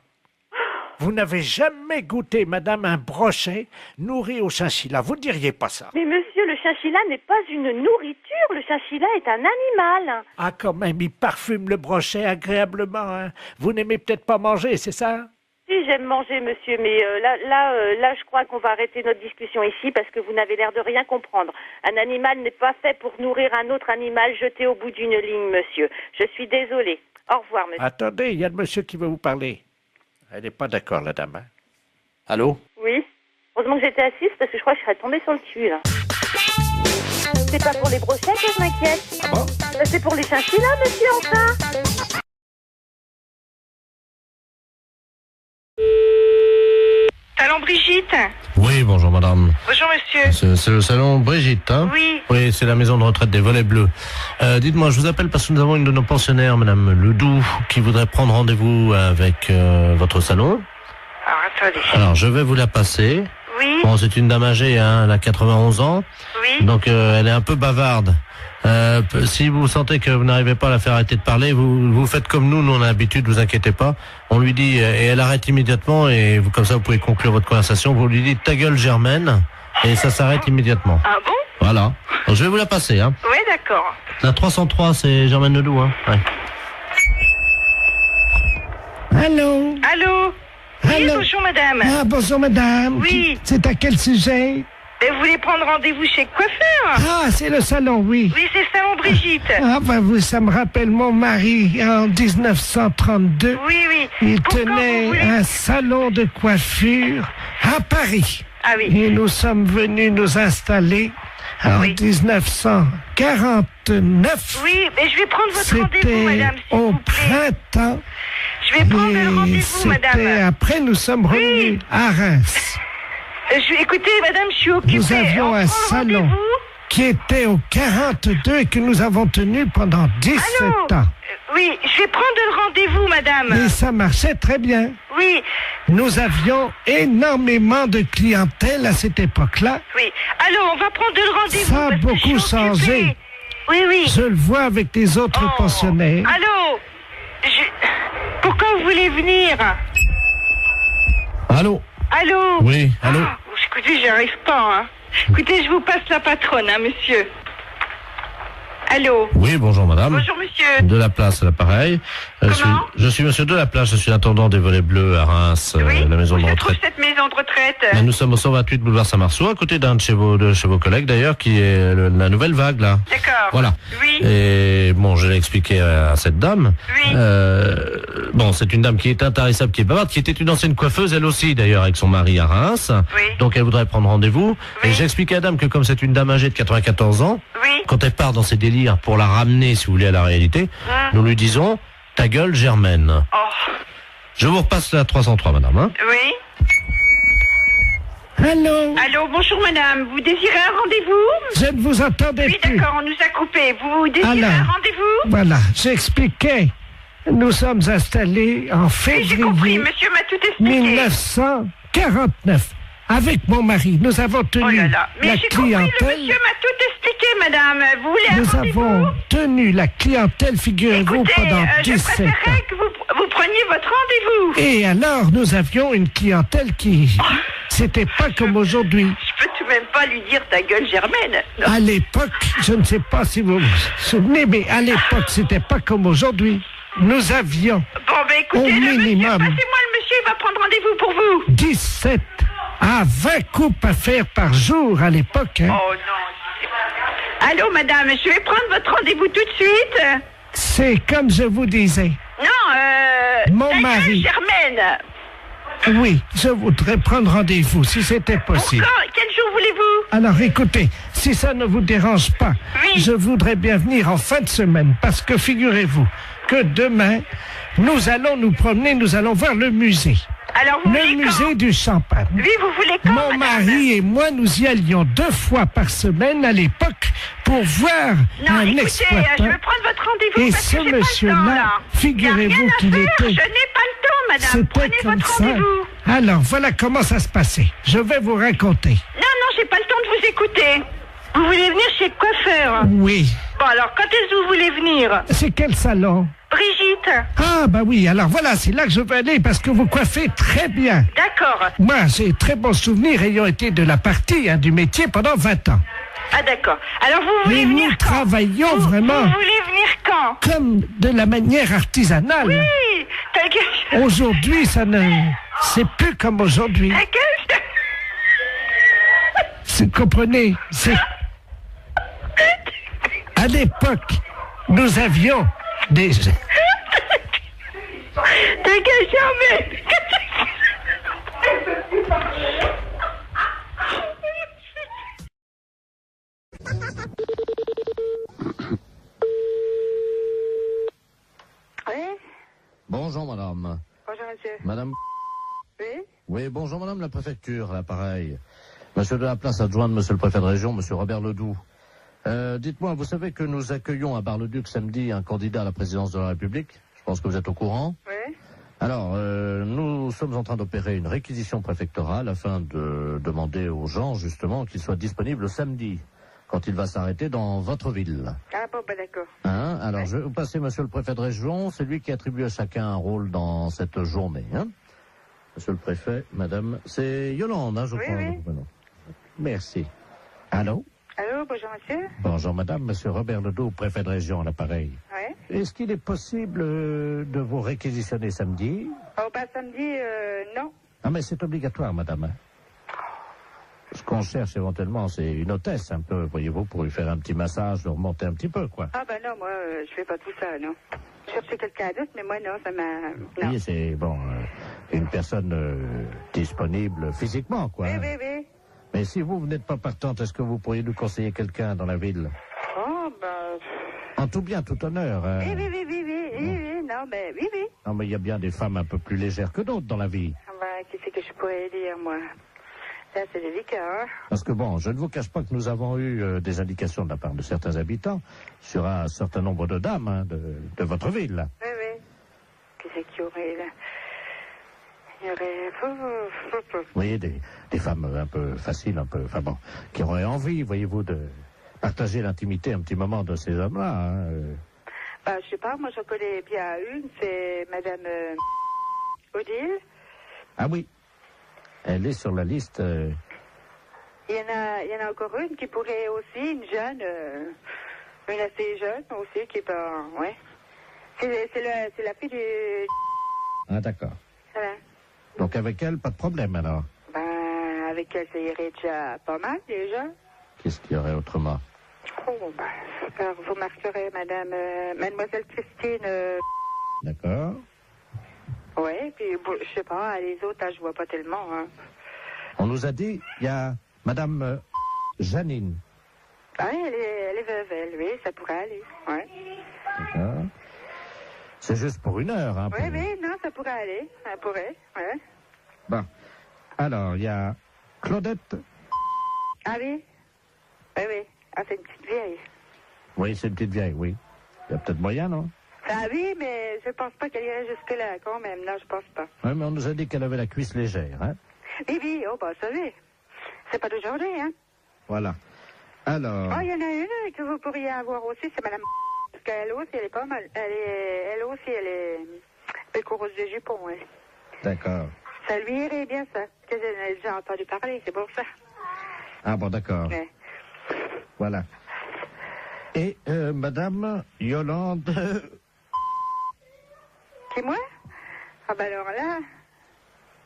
Vous n'avez jamais goûté, madame, un brochet nourri au chinchilla. Vous ne diriez pas ça. Mais monsieur, le chinchilla n'est pas une nourriture. Le chinchilla est un animal. Ah, quand même, il parfume le brochet agréablement. Hein. Vous n'aimez peut-être pas manger, c'est ça? Si, j'aime manger, monsieur, mais là, je crois qu'on va arrêter notre discussion ici parce que vous n'avez l'air de rien comprendre. Un animal n'est pas fait pour nourrir un autre animal jeté au bout d'une ligne, monsieur. Je suis désolée. Au revoir, monsieur. Attendez, il y a le monsieur qui veut vous parler. Elle n'est pas d'accord, la dame. Hein? Allô? Oui. Heureusement que j'étais assise parce que je crois que je serais tombée sur le cul, là. C'est pas pour les brochets que je m'inquiète. Ah bon? C'est pour les chinchillas, monsieur, enfin. Salon Brigitte. Oui, bonjour madame. Bonjour monsieur. C'est le salon Brigitte, hein? Oui. Oui, c'est la maison de retraite des Volets Bleus. Dites-moi, je vous appelle parce que nous avons une de nos pensionnaires, madame Ledoux, qui voudrait prendre rendez-vous avec votre salon. Alors, attendez. Alors, je vais vous la passer. Oui. Bon, c'est une dame âgée, hein, elle a 91 ans. Oui. Donc, elle est un peu bavarde. Si vous sentez que vous n'arrivez pas à la faire arrêter de parler, vous faites comme nous on a l'habitude, vous inquiétez pas. On lui dit, et elle arrête immédiatement, et vous, comme ça vous pouvez conclure votre conversation, vous lui dites ta gueule Germaine, et ça s'arrête immédiatement. Ah bon? Voilà. Donc, je vais vous la passer, hein. Oui, d'accord. La 303, c'est Germaine Ledoux, hein. Ouais. Allô? Allô? Oui, Allô? bonjour madame. Ah, bonjour madame. Oui. C'est à quel sujet? Et vous voulez prendre rendez-vous chez le coiffeur? Ah, c'est le salon, oui. Oui, c'est le salon Brigitte. Ah, ben vous, ça me rappelle mon mari en 1932. Oui, oui. Il Pourquoi vous tenait voulez- un salon de coiffure à Paris. Ah oui. Et nous sommes venus nous installer en Oui. 1949. Oui, mais je vais prendre votre rendez-vous, C'était madame, s'il au vous plaît. printemps. Je vais prendre le Et rendez-vous, madame. c'était après, nous sommes revenus à Reims. Écoutez, madame, je suis occupée. Nous avions On un prend le salon rendez-vous. qui était au 42 et que nous avons tenu pendant 17 Allô? ans. Oui, je vais prendre le rendez-vous, madame. Et ça marchait très bien. Oui, Nous avions énormément de clientèle à cette époque-là. oui. Allô, on va prendre le rendez-vous. Ça a parce que je beaucoup suis occupée. changé. Oui, oui. Je le vois avec les autres Oh. pensionnaires. Allô? Pourquoi vous voulez venir? Allô? Allô? Oui, allô? Ah, écoutez, j'y arrive pas, hein. Écoutez, je vous passe la patronne, hein, monsieur. Allô? Oui, bonjour madame. Bonjour, monsieur. De la place à l'appareil. Je suis monsieur de la place, je suis l'intendant des Volets Bleus à Reims, la maison de Je trouve retraite. cette maison de retraite. Et nous sommes au 128 boulevard Saint-Marceau, à côté d'un de chez vos collègues d'ailleurs, qui est la nouvelle vague là. D'accord. Voilà. Oui. Et bon, je l'ai expliqué à cette dame. Oui. Bon, c'est une dame qui est intarissable, qui est bavarde, qui était une ancienne coiffeuse, elle aussi d'ailleurs, avec son mari à Reims. Oui. Donc elle voudrait prendre rendez-vous. Et j'ai expliqué à la dame que comme c'est une dame âgée de 94 ans, Oui. quand elle part dans ses délires pour la ramener, si vous voulez, à la réalité, nous lui disons ta gueule Germaine. Oh. Je vous repasse la 303, madame. Hein. Oui. Allô? Allô, bonjour madame. Vous désirez un rendez-vous? Je ne vous entendais Oui, plus. d'accord, on nous a coupé. Vous désirez Alors. un rendez-vous? Voilà, j'expliquais. Nous sommes installés en Oui, j'ai compris. février Monsieur m'a tout expliqué. 1949. Avec mon mari, nous avons tenu Oh là là. Mais la j'ai compris, le clientèle. monsieur m'a tout expliqué, madame. Vous voulez un Nous rendez-vous? avons tenu la clientèle, figurez-vous, Écoutez, pendant je 17 ans. préférerais que vous preniez votre rendez-vous. Et alors, nous avions une clientèle qui... C'était pas comme aujourd'hui. Je peux tout de même pas lui dire ta gueule Germaine. Non. À l'époque, je ne sais pas si vous vous souvenez, mais à l'époque, c'était pas comme aujourd'hui. Nous avions Bon, ben écoutez, au le monsieur, minimum passez-moi le monsieur, il va prendre rendez-vous pour vous. 17 à 20 coupes à faire par jour à l'époque. Hein. Oh non. Allô, madame, je vais prendre votre rendez-vous tout de suite. C'est comme je vous disais. Non, Mon ta gueule mari. Germaine. Oui, je voudrais prendre rendez-vous, si c'était possible. Quand? Quel jour voulez-vous? Alors écoutez, si ça ne vous dérange pas, Oui. je voudrais bien venir en fin de semaine, parce que figurez-vous que demain, nous allons nous promener, nous allons voir le musée. Alors, vous Le voulez musée quand? du Champagne. Oui, vous voulez quand, Mon mari et moi, nous y allions 2 fois par semaine à l'époque pour voir Non, un écoutez, exploitant. je vais prendre votre rendez-vous Et parce ce que j'ai pas le temps, monsieur-là, là. figurez-vous Y a rien à qu'il faire, était... Je n'ai pas le temps, madame. C'était Prenez comme votre ça. rendez-vous. Alors, voilà comment ça se passait. Je vais vous raconter. Non, j'ai pas le temps de vous écouter. Vous voulez venir chez le coiffeur? Oui. Bon, alors, quand est-ce que vous voulez venir? C'est quel salon? Brigitte. Ah, bah oui, alors voilà, c'est là que je veux aller parce que vous coiffez très bien. D'accord. Moi, j'ai très bons souvenirs ayant été de la partie, du métier pendant 20 ans. Ah, d'accord. Alors, vous voulez Et venir nous quand? travaillons vraiment Vous voulez venir quand? comme de la manière artisanale. Oui, t'inquiète. Aujourd'hui, ça ne... C'est plus comme aujourd'hui. Vous comprenez? C'est... À l'époque, nous avions des... T'inquiète jamais. Oui. Bonjour, madame. Bonjour, monsieur. Madame... Oui. Oui, bonjour, madame la préfecture, là, pareil. Monsieur de la place adjoint de monsieur le préfet de région, monsieur Robert Ledoux. Dites-moi, vous savez que nous accueillons à Bar-le-Duc samedi un candidat à la présidence de la République? Je pense que vous êtes au courant. Oui. Alors, nous sommes en train d'opérer une réquisition préfectorale afin de demander aux gens, justement, qu'ils soient disponibles samedi, quand il va s'arrêter dans votre ville. Ah bon, bah d'accord. Hein? Alors, je vais vous passer monsieur le préfet de région, c'est lui qui attribue à chacun un rôle dans cette journée. Hein? Monsieur le préfet, madame, c'est Yolande, hein, je crois. Oui. Merci. Allô? Allô, bonjour, monsieur. Bonjour, madame, monsieur Robert Ledoux, préfet de région, à l'appareil. Oui. Est-ce qu'il est possible de vous réquisitionner samedi? Oh, bah samedi, non. Ah, mais c'est obligatoire, madame. Hein? Ce qu'on cherche éventuellement, c'est une hôtesse, un peu, voyez-vous, pour lui faire un petit massage, le remonter un petit peu, quoi. Ah bah non, moi, je fais pas tout ça, non. Je cherchais quelqu'un d'autre, mais moi, non, ça m'a... Non. Oui, c'est, bon, une personne disponible physiquement, quoi. Oui, oui, oui. Mais si vous n'êtes pas partante, est-ce que vous pourriez nous conseiller quelqu'un dans la ville? Oh, bah... En tout bien, tout honneur. Hein. Oui, non, mais oui. Non, mais il y a bien des femmes un peu plus légères que d'autres dans la vie. Ah bah, qu'est-ce que je pourrais dire, moi? Là, c'est délicat, hein. Parce que bon, je ne vous cache pas que nous avons eu des indications de la part de certains habitants sur un certain nombre de dames hein, de votre ville. Oui. Qu'est-ce qu'il y aurait, là? Il y aurait... Vous voyez, des femmes un peu faciles, un peu... Enfin bon, qui auraient envie, voyez-vous, de partager l'intimité un petit moment de ces hommes-là. Hein. Bah, je sais pas, moi, j'en connais bien une, c'est Madame Odile. Ah oui, elle est sur la liste... Il y en a encore une qui pourrait aussi, une jeune, une assez jeune aussi, qui est pas... Ouais. C'est la fille du... Ah d'accord. Voilà. Donc avec elle, pas de problème alors. Ben, avec elle, ça irait déjà pas mal, déjà. Qu'est-ce qu'il y aurait autrement? Oh, ben, alors, vous marquerez Mademoiselle Christine... D'accord. Ouais, puis, bon, je sais pas, les autres, je vois pas tellement, hein. On nous a dit, il y a Madame Janine. Ah, elle est veuve, elle, oui, ça pourrait aller, ouais. D'accord. C'est juste pour 1 heure, hein. Oui, non, ça pourrait aller, ça pourrait, ouais. Bon. Alors, il y a Claudette. Ah oui? Oui. Ah, c'est une petite vieille. Oui, c'est une petite vieille, oui. Il y a peut-être moyen, non? Ah oui, mais je pense pas qu'elle irait jusque-là, quand même. Non, je pense pas. Oui, mais on nous a dit qu'elle avait la cuisse légère, hein? Oui, oh, bah, ça oui. C'est pas d'aujourd'hui, hein? Voilà. Alors... Oh, il y en a une que vous pourriez avoir aussi, c'est Madame... Parce qu'elle aussi, elle est pas mal. Elle aussi, elle est coureuse de jupons, elle. D'accord. Ça lui irait bien, ça. Parce que j'en ai déjà entendu parler, c'est pour ça. Ah bon, d'accord. Ouais. Voilà. Et Madame Yolande... C'est moi? Ah bah alors là...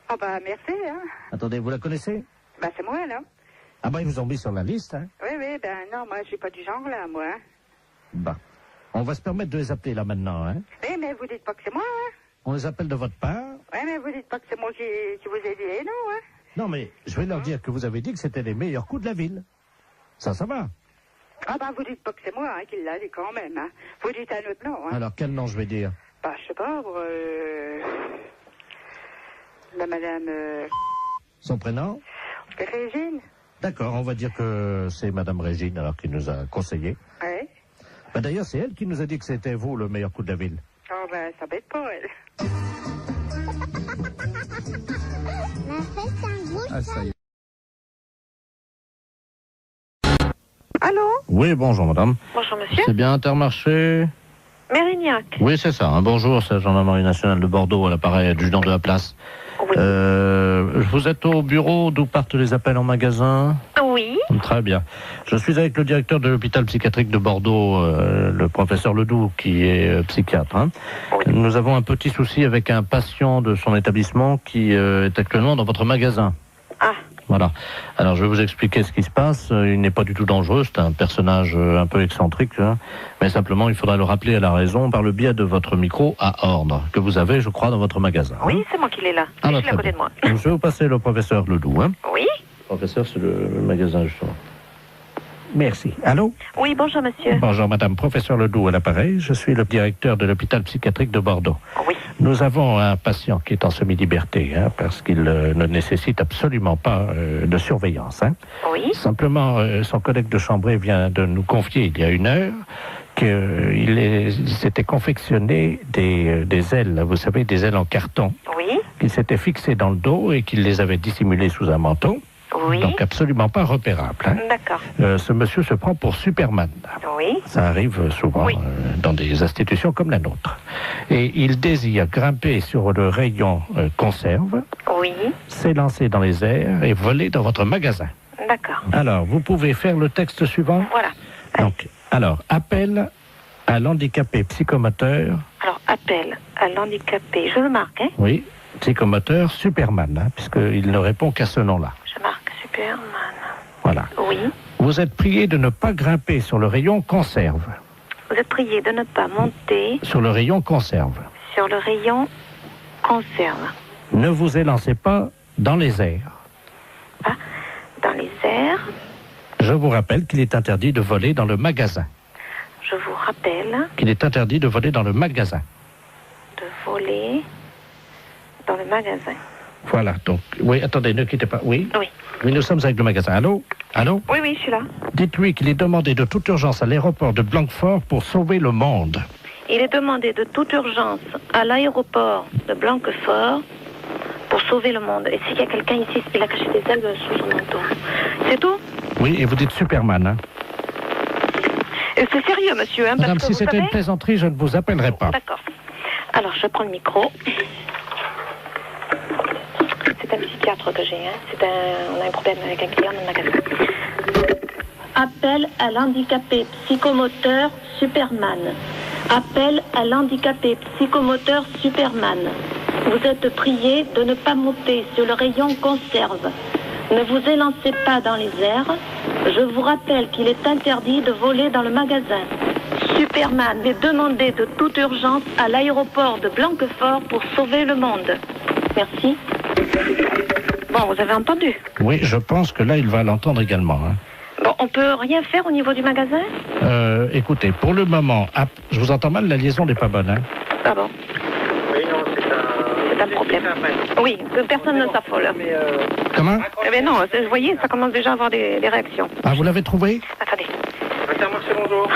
Ah bah merci, hein. Attendez, vous la connaissez? Bah c'est moi, là. Ah bah ils vous ont mis sur la liste, hein? Oui, ben non, moi je suis pas du genre, là, moi. Hein. Bah, on va se permettre de les appeler là maintenant, hein? Oui, mais vous dites pas que c'est moi, hein. On les appelle de votre part? Oui, mais vous dites pas que c'est moi qui vous ai dit, non, hein. Non, mais je vais leur dire que vous avez dit que c'était les meilleurs coups de la ville. Ça va. Ah bah vous dites pas que c'est moi, hein, qui l'a dit quand même, hein. Vous dites un autre nom, hein. Alors, quel nom je vais dire? Bah, je sais pas, La madame... Son prénom? Régine. D'accord, on va dire que c'est Madame Régine, alors qui nous a conseillé. Ouais. Bah, d'ailleurs, c'est elle qui nous a dit que c'était vous le meilleur coup de la ville. Oh ben, ça bête pas, elle. Ah, ça y est. Allô? Oui, bonjour madame. Bonjour monsieur. C'est bien Intermarché? Mérignac. Oui, c'est ça. Bonjour, c'est la gendarmerie nationale de Bordeaux, à l'appareil adjudant de la place. Oui. Vous êtes au bureau d'où partent les appels en magasin? Oui. Très bien. Je suis avec le directeur de l'hôpital psychiatrique de Bordeaux, le professeur Ledoux, qui est psychiatre. Hein. Oui. Nous avons un petit souci avec un patient de son établissement qui est actuellement dans votre magasin. Ah. Voilà. Alors, je vais vous expliquer ce qui se passe. Il n'est pas du tout dangereux. C'est un personnage un peu excentrique. Hein. Mais simplement, il faudra le rappeler à la raison par le biais de votre micro à ordre, que vous avez, je crois, dans votre magasin. Oui, hein. c'est moi qui l'ai là. Ah, Je bah, suis à côté de moi. Donc, je vais vous passer le professeur Ledoux. Hein. Oui. Le professeur, c'est le magasin, justement. Merci. Allô? Oui, bonjour monsieur. Bonjour madame, professeur Ledoux à l'appareil. Je suis le directeur de l'hôpital psychiatrique de Bordeaux. Oui. Nous avons un patient qui est en semi-liberté, hein, parce qu'il ne nécessite absolument pas de surveillance. Hein. Oui. Simplement, son collègue de chambrée vient de nous confier il y a 1 heure qu'il s'était confectionné des ailes, vous savez, des ailes en carton. Oui. Qu'il s'était fixé dans le dos et qu'il les avait dissimulées sous un manteau. Oui. Donc absolument pas repérable. Hein. D'accord. Ce monsieur se prend pour Superman. Oui. Ça arrive souvent dans des institutions comme la nôtre. Et il désire grimper sur le rayon conserve, Oui. s'élancer dans les airs et voler dans votre magasin. D'accord. Alors, vous pouvez faire le texte suivant. Voilà. Donc, alors, appel à l'handicapé psychomoteur. Alors, appel à l'handicapé. Je le marque, hein? Oui, psychomoteur Superman, hein, puisqu'il ne répond qu'à ce nom-là. Je marque Superman. Voilà. Oui. Vous êtes prié de ne pas grimper sur le rayon conserve. Vous êtes prié de ne pas monter Sur le rayon conserve. sur le rayon conserve. Ne vous élancez pas dans les airs. Ah, dans les airs. Je vous rappelle qu'il est interdit de voler dans le magasin. Je vous rappelle Qu'il est interdit de voler dans le magasin. de voler dans le magasin. Voilà, donc, oui, attendez, ne quittez pas. Oui? Oui. Oui, nous sommes avec le magasin. Allô? Allô? Oui, oui, je suis là. Dites-lui qu'il est demandé de toute urgence à l'aéroport de Blanquefort pour sauver le monde. Il est demandé de toute urgence à l'aéroport de Blanquefort pour sauver le monde. Et s'il y a quelqu'un ici qui a caché des ailes sous son manteau. C'est tout? Oui, et vous dites Superman, hein? Et c'est sérieux, monsieur, hein? Madame, parce que si c'était une plaisanterie, je ne vous appellerai pas. D'accord. Alors, je prends le micro. C'est un psychiatre que j'ai, hein. On a un problème avec un client dans le magasin. Appel à l'handicapé psychomoteur Superman. Appel à l'handicapé psychomoteur Superman. Vous êtes prié de ne pas monter sur le rayon conserve. Ne vous élancez pas dans les airs. Je vous rappelle qu'il est interdit de voler dans le magasin. Superman est demandé de toute urgence à l'aéroport de Blanquefort pour sauver le monde. Merci. Bon, vous avez entendu? Oui, je pense que là, il va l'entendre également. Hein. Bon, on peut rien faire au niveau du magasin? Écoutez, pour le moment, je vous entends mal, la liaison n'est pas bonne. Hein. Ah bon? Oui, non, C'est un problème. Oui, que personne ne s'affole. Comment? Eh bien non, vous voyez, ça commence déjà à avoir des réactions. Ah, vous l'avez trouvé? Attendez, Intermarché, bonjour.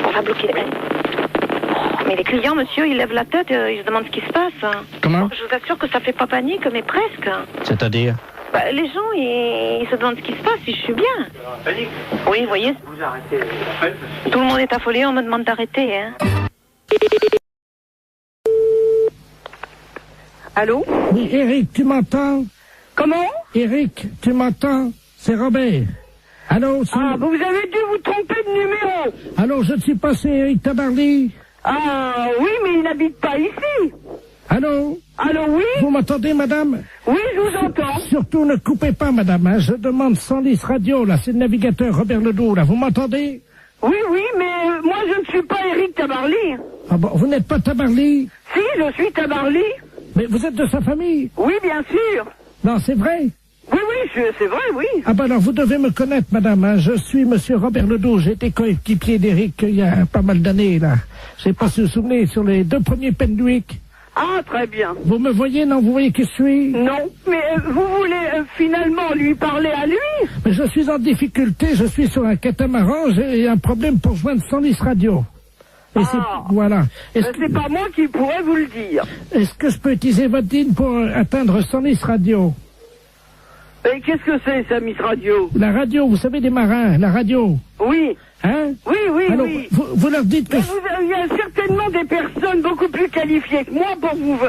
on va bloquer les mains. Mais les clients, monsieur, ils lèvent la tête, ils se demandent ce qui se passe. Comment? Je vous assure que ça fait pas panique, mais presque. C'est-à-dire? Bah, les gens, ils se demandent ce qui se passe, si je suis bien. Panique. Oui, vous voyez. Vous arrêtez l'appel. Tout le monde est affolé, on me demande d'arrêter, hein. Allô? Oui, Eric, tu m'entends? Comment? Eric, tu m'entends? C'est Robert. Allô, c'est... Ah, vous avez dû vous tromper de numéro. Allô, je ne suis pas, c'est Eric Tabarly. Ah, oui, mais il n'habite pas ici. Allô? Allô, oui? Vous m'entendez, madame? Oui, je vous entends. Surtout, ne coupez pas, madame. Hein. Je demande 110 radio, là. C'est le navigateur Robert Ledoux, là. Vous m'entendez? Oui, oui, mais moi, je ne suis pas Eric Tabarly. Ah bon, vous n'êtes pas Tabarly? Si, je suis Tabarly. Mais vous êtes de sa famille? Oui, bien sûr. Non, c'est vrai? Oui, oui, c'est vrai, oui. Ah ben alors, vous devez me connaître, madame. Hein. Je suis monsieur Robert Ledoux. J'ai été coéquipier d'Eric il y a pas mal d'années, là. Je sais pas si vous vous souvenez, sur les 2 premiers Penduic. Ah, très bien. Vous me voyez, non? Vous voyez qui je suis? Non, mais vous voulez finalement lui parler à lui? Mais je suis en difficulté, je suis sur un catamaran, j'ai un problème pour joindre Sandis Radio. Et voilà. C'est pas moi qui pourrais vous le dire. Est-ce que je peux utiliser votre ligne pour atteindre Sandis Radio? Et qu'est-ce que c'est, Sandis Radio? La radio, vous savez, des marins, la radio. Oui. Hein? Oui, oui, alors, oui. Vous leur dites que... Il y a certainement des personnes beaucoup plus qualifiées que moi pour vous...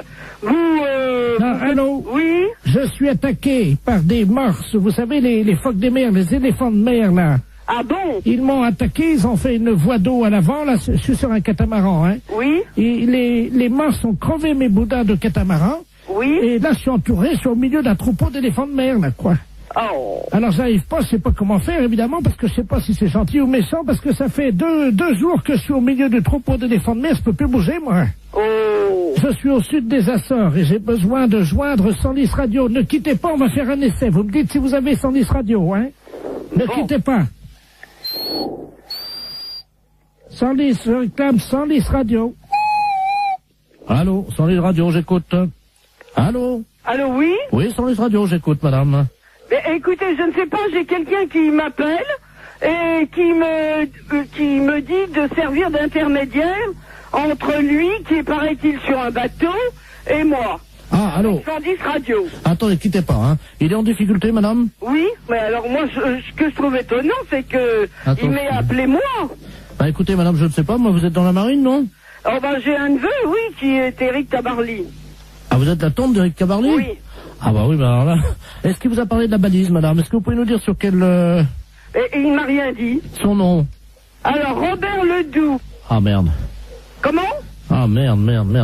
Non, allô? Oui? Je suis attaqué par des morses, vous savez, les phoques des mers, les éléphants de mer, là. Ah bon? Ils m'ont attaqué, ils ont fait une voie d'eau à l'avant, là, je suis sur un catamaran, hein. Oui? Et les morses ont crevé mes boudins de catamaran. Oui? Et là, je suis entouré, je suis au milieu d'un troupeau d'éléphants de mer, là, quoi. Oh. Alors, j'arrive pas, je sais pas comment faire, évidemment, parce que je sais pas si c'est gentil ou méchant, parce que ça fait deux jours que je suis au milieu du troupeau d'éléphants de mer, je peux plus bouger, moi. Oh. Je suis au sud des Açores et j'ai besoin de joindre Sandis Radio. Ne quittez pas, on va faire un essai. Vous me dites si vous avez Sandis Radio, hein? Ne quittez pas. Sandis, je réclame Sandis Radio. Allô, Sandis Radio, j'écoute. Allô? Allô, oui? Oui, Sandis Radio, j'écoute, madame. Mais, écoutez, je ne sais pas, j'ai quelqu'un qui m'appelle et qui me dit de servir d'intermédiaire entre lui, qui est paraît-il sur un bateau, et moi. Ah, allô? Sandis Radio. Attendez, quittez pas, hein. Il est en difficulté, madame? Oui, mais alors moi, ce que je trouve étonnant, c'est que il m'ait appelé moi. Bah écoutez, madame, je ne sais pas, moi, vous êtes dans la marine, non? Oh ben, j'ai un neveu, oui, qui est Éric Tabarly. Ah, vous êtes la tante d'Éric Tabarly? Oui. Ah bah oui, bah alors là... Est-ce qu'il vous a parlé de la balise, madame? Est-ce que vous pouvez nous dire sur quel... Et il m'a rien dit. Son nom? Alors, Robert Ledoux. Ah, merde. Comment? Ah, merde.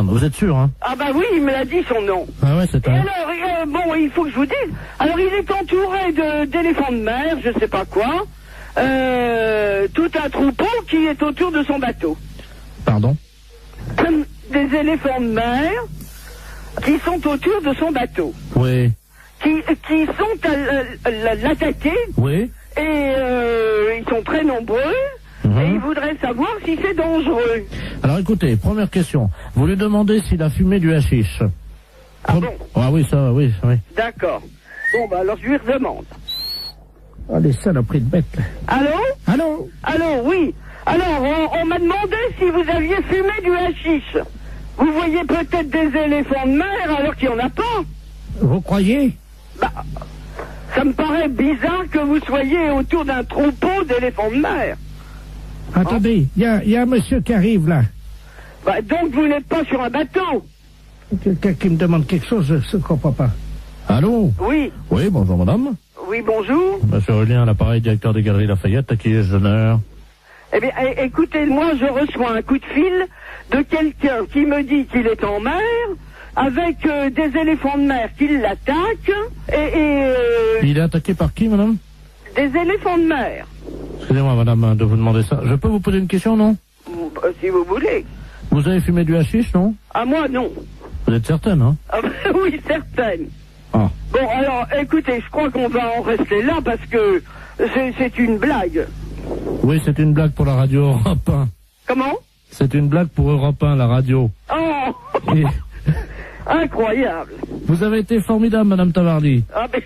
Vous êtes sûr, hein? Ah bah oui, il me l'a dit, son nom. Ah ouais, c'est Et alors, bon, il faut que je vous dise. Alors, il est entouré d'éléphants de mer, je sais pas quoi. Tout un troupeau qui est autour de son bateau. Pardon? Des éléphants de mer qui sont autour de son bateau. Oui. Qui sont à l'attaquer. Oui. Et ils sont très nombreux. Et ils voudraient savoir si c'est dangereux. Alors écoutez, première question. Vous lui demandez s'il a fumé du hashish. Ah bon? Ah oui, ça, oui. D'accord. Bon, bah alors je lui redemande. Ah, les saloperies de bêtes, là. Allô? Allô, oui. Alors, on m'a demandé si vous aviez fumé du hashish. Vous voyez peut-être des éléphants de mer alors qu'il n'y en a pas. Vous croyez? Bah, ça me paraît bizarre que vous soyez autour d'un troupeau d'éléphants de mer. Attendez, il y a un monsieur qui arrive, là. Bah, donc vous n'êtes pas sur un bateau. Quelqu'un qui me demande quelque chose, je ne comprends pas. Allô? Oui. Oui, bonjour, madame. Oui, bonjour. Monsieur Aurélien, à l'appareil, directeur des Galeries Lafayette, à qui ai-je l'honneur? Eh bien, écoutez, moi, je reçois un coup de fil de quelqu'un qui me dit qu'il est en mer, avec des éléphants de mer qui l'attaquent, Il est attaqué par qui, madame? Des éléphants de mer. Excusez-moi, madame, de vous demander ça. Je peux vous poser une question, non? Si vous voulez. Vous avez fumé du hashish, non? Ah, moi, non. Vous êtes certaine, hein? Ah, oui, certaine. Ah. Bon, alors, écoutez, je crois qu'on va en rester là parce que c'est une blague. Oui, c'est une blague pour la radio Europe 1. Comment? C'est une blague pour Europe 1, la radio. Oh. Et... Incroyable. Vous avez été formidable, madame Tabarly. Ah, ben...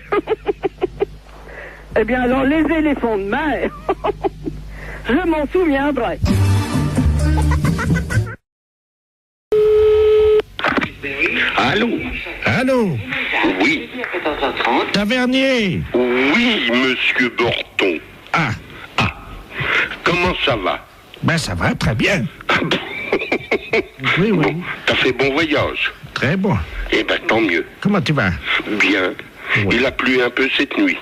Eh bien, alors, les éléphants de mer, je m'en souviendrai. Allô? Oui. Tavernier? Oui, monsieur Borton. Ah. Comment ça va? Ben, ça va, très bien. Oui. T'as fait bon voyage? Très bon. Eh ben, tant mieux. Comment tu vas? Bien. Oui. Il a plu un peu cette nuit.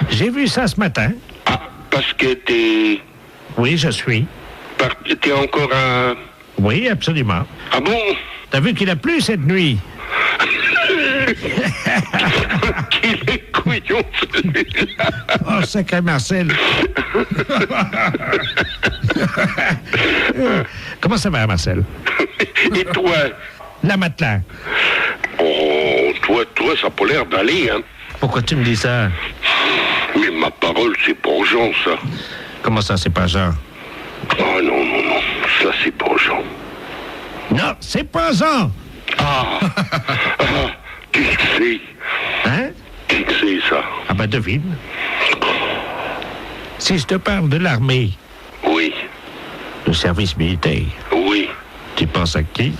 J'ai vu ça ce matin. Ah, parce que t'es... Oui, je suis. T'es encore à... Oui, absolument. Ah bon? T'as vu qu'il a plu cette nuit? Qu'il est couillon, celui-là. Oh, sacré Marcel. Comment ça va, Marcel? Et toi? La matelas. Oh, toi, ça a pas l'air d'aller, hein? Pourquoi tu me dis ça? Mais ma parole, c'est pas Jean, ça. Comment ça, c'est pas Jean? Ah non, ça c'est pas Jean. Non, c'est pas Jean. Ah Qui que c'est? Hein? Qui que c'est, ça? Ah ben devine. Si je te parle de l'armée, Oui, le service militaire, oui. tu penses à qui?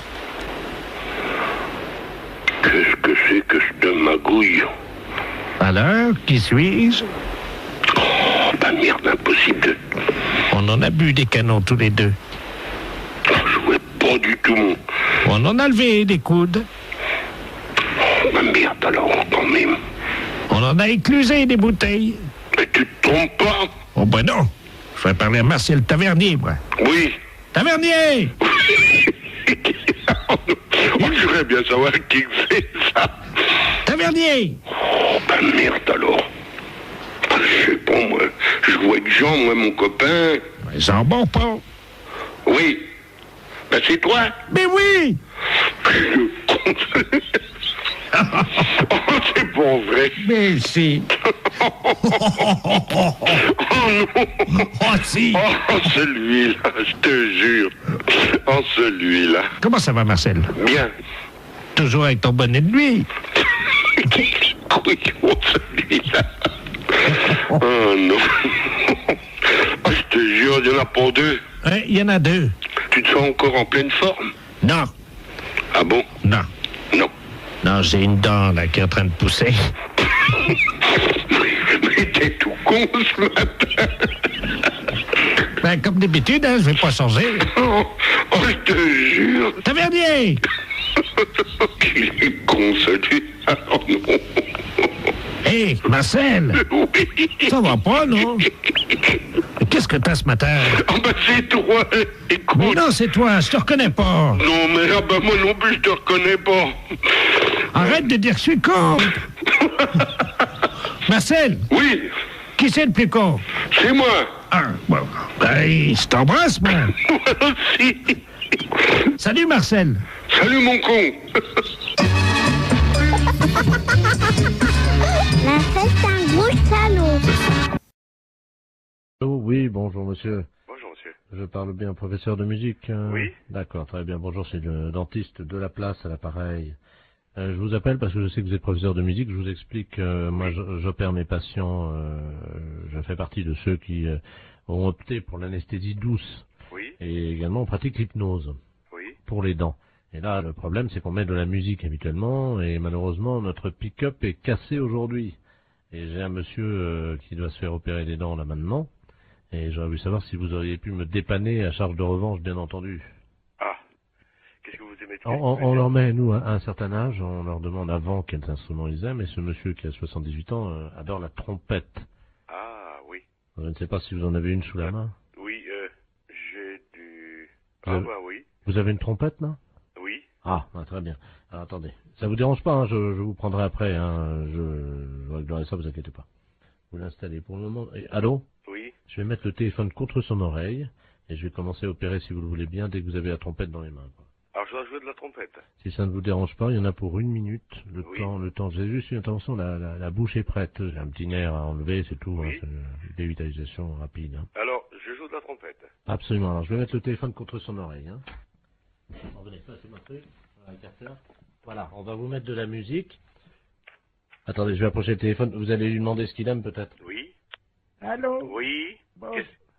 Qu'est-ce que c'est que cette magouille? Alors, qui suis-je? Oh, bah merde, impossible de... On en a bu des canons tous les deux. Je vois pas du tout. On en a levé des coudes. Oh, bah merde, alors, quand même. On en a éclusé des bouteilles. Mais tu te trompes pas? Oh ben non. Je vais parler à Marcel Tavernier, moi. Oui. Tavernier! Je voudrais bien savoir qui que c'est, ça. Tavernier! Oh, bah merde, alors. Je sais pas, moi. Je vois avec Jean, moi, mon copain. Jean Bonpont. Oui. Ben, c'est toi. Mais oui! Le con. Oh, c'est pas vrai. Mais si. Oh non. Oh si. Oh, celui-là, je te jure. Oh, celui-là. Comment ça va, Marcel? Bien. Toujours avec ton bonnet de nuit. Oui, oh, celui-là. Oh non. Oh, je te jure, il n'y en a pas deux. Hein, il y en a deux. Tu te sens encore en pleine forme? Non. Ah bon? Non. Non. Non, j'ai une dent, là, qui est en train de pousser. Mais t'es tout con ce matin. Ben, comme d'habitude, hein, je vais pas changer. Oh, je te jure. Tavernier! Qu'il est con, celui-là. Oh non. Hé, Marcel! Oui. Ça va pas, non? Qu'est-ce que t'as ce matin? Ah ben c'est toi, écoute. Mais non, c'est toi, je te reconnais pas. Non mais ah ben moi non plus je te reconnais pas. Arrête de dire que je suis con. Marcel? Oui. Qui c'est le plus con? C'est moi. Ah, bon. Ben, je t'embrasse, moi. Moi aussi. Salut, Marcel. Salut mon con. La fête, c'est un gros salaud. Oh, oui, bonjour monsieur. Bonjour, monsieur. Je parle bien professeur de musique. Oui. D'accord, très bien. Bonjour, c'est le dentiste de la place à l'appareil. Je vous appelle parce que je sais que vous êtes professeur de musique. Je vous explique, moi j'opère mes patients, je fais partie de ceux qui ont opté pour l'anesthésie douce. Oui. Et également on pratique l'hypnose. Oui. Pour les dents. Et là, le problème, c'est qu'on met de la musique habituellement, et malheureusement, notre pick-up est cassé aujourd'hui. Et j'ai un monsieur qui doit se faire opérer les dents là maintenant, et j'aurais voulu savoir si vous auriez pu me dépanner à charge de revanche, bien entendu. Ah. Qu'est-ce que vous aimez de On leur met, nous, à un certain âge, on leur demande avant quels instruments ils aiment, et ce monsieur qui a 78 ans adore la trompette. Ah, oui. Je ne sais pas si vous en avez une sous la main. Oui, j'ai du... Ah, bah oui. Vous avez une trompette, là? Oui. Ah, très bien. Alors, attendez. Ça vous dérange pas, hein, je vous prendrai après, hein, je réglerai ça, vous inquiétez pas. Vous l'installez pour le moment. Et, allô? Oui. Je vais mettre le téléphone contre son oreille, et je vais commencer à opérer, si vous le voulez bien, dès que vous avez la trompette dans les mains, quoi. Alors, je dois jouer de la trompette. Si ça ne vous dérange pas, il y en a pour 1 minute. Le Oui. temps. J'ai juste une intervention, la bouche est prête. J'ai un petit nerf à enlever, c'est tout. Oui. Hein, c'est une dévitalisation rapide. Hein. Alors, je joue de la trompette. Absolument. Alors, je vais mettre le téléphone contre son oreille. Hein. Revenez, c'est mon truc. Voilà, on va vous mettre de la musique. Attendez, je vais approcher le téléphone. Vous allez lui demander ce qu'il aime, peut-être. Oui. Allô? Oui. Bon,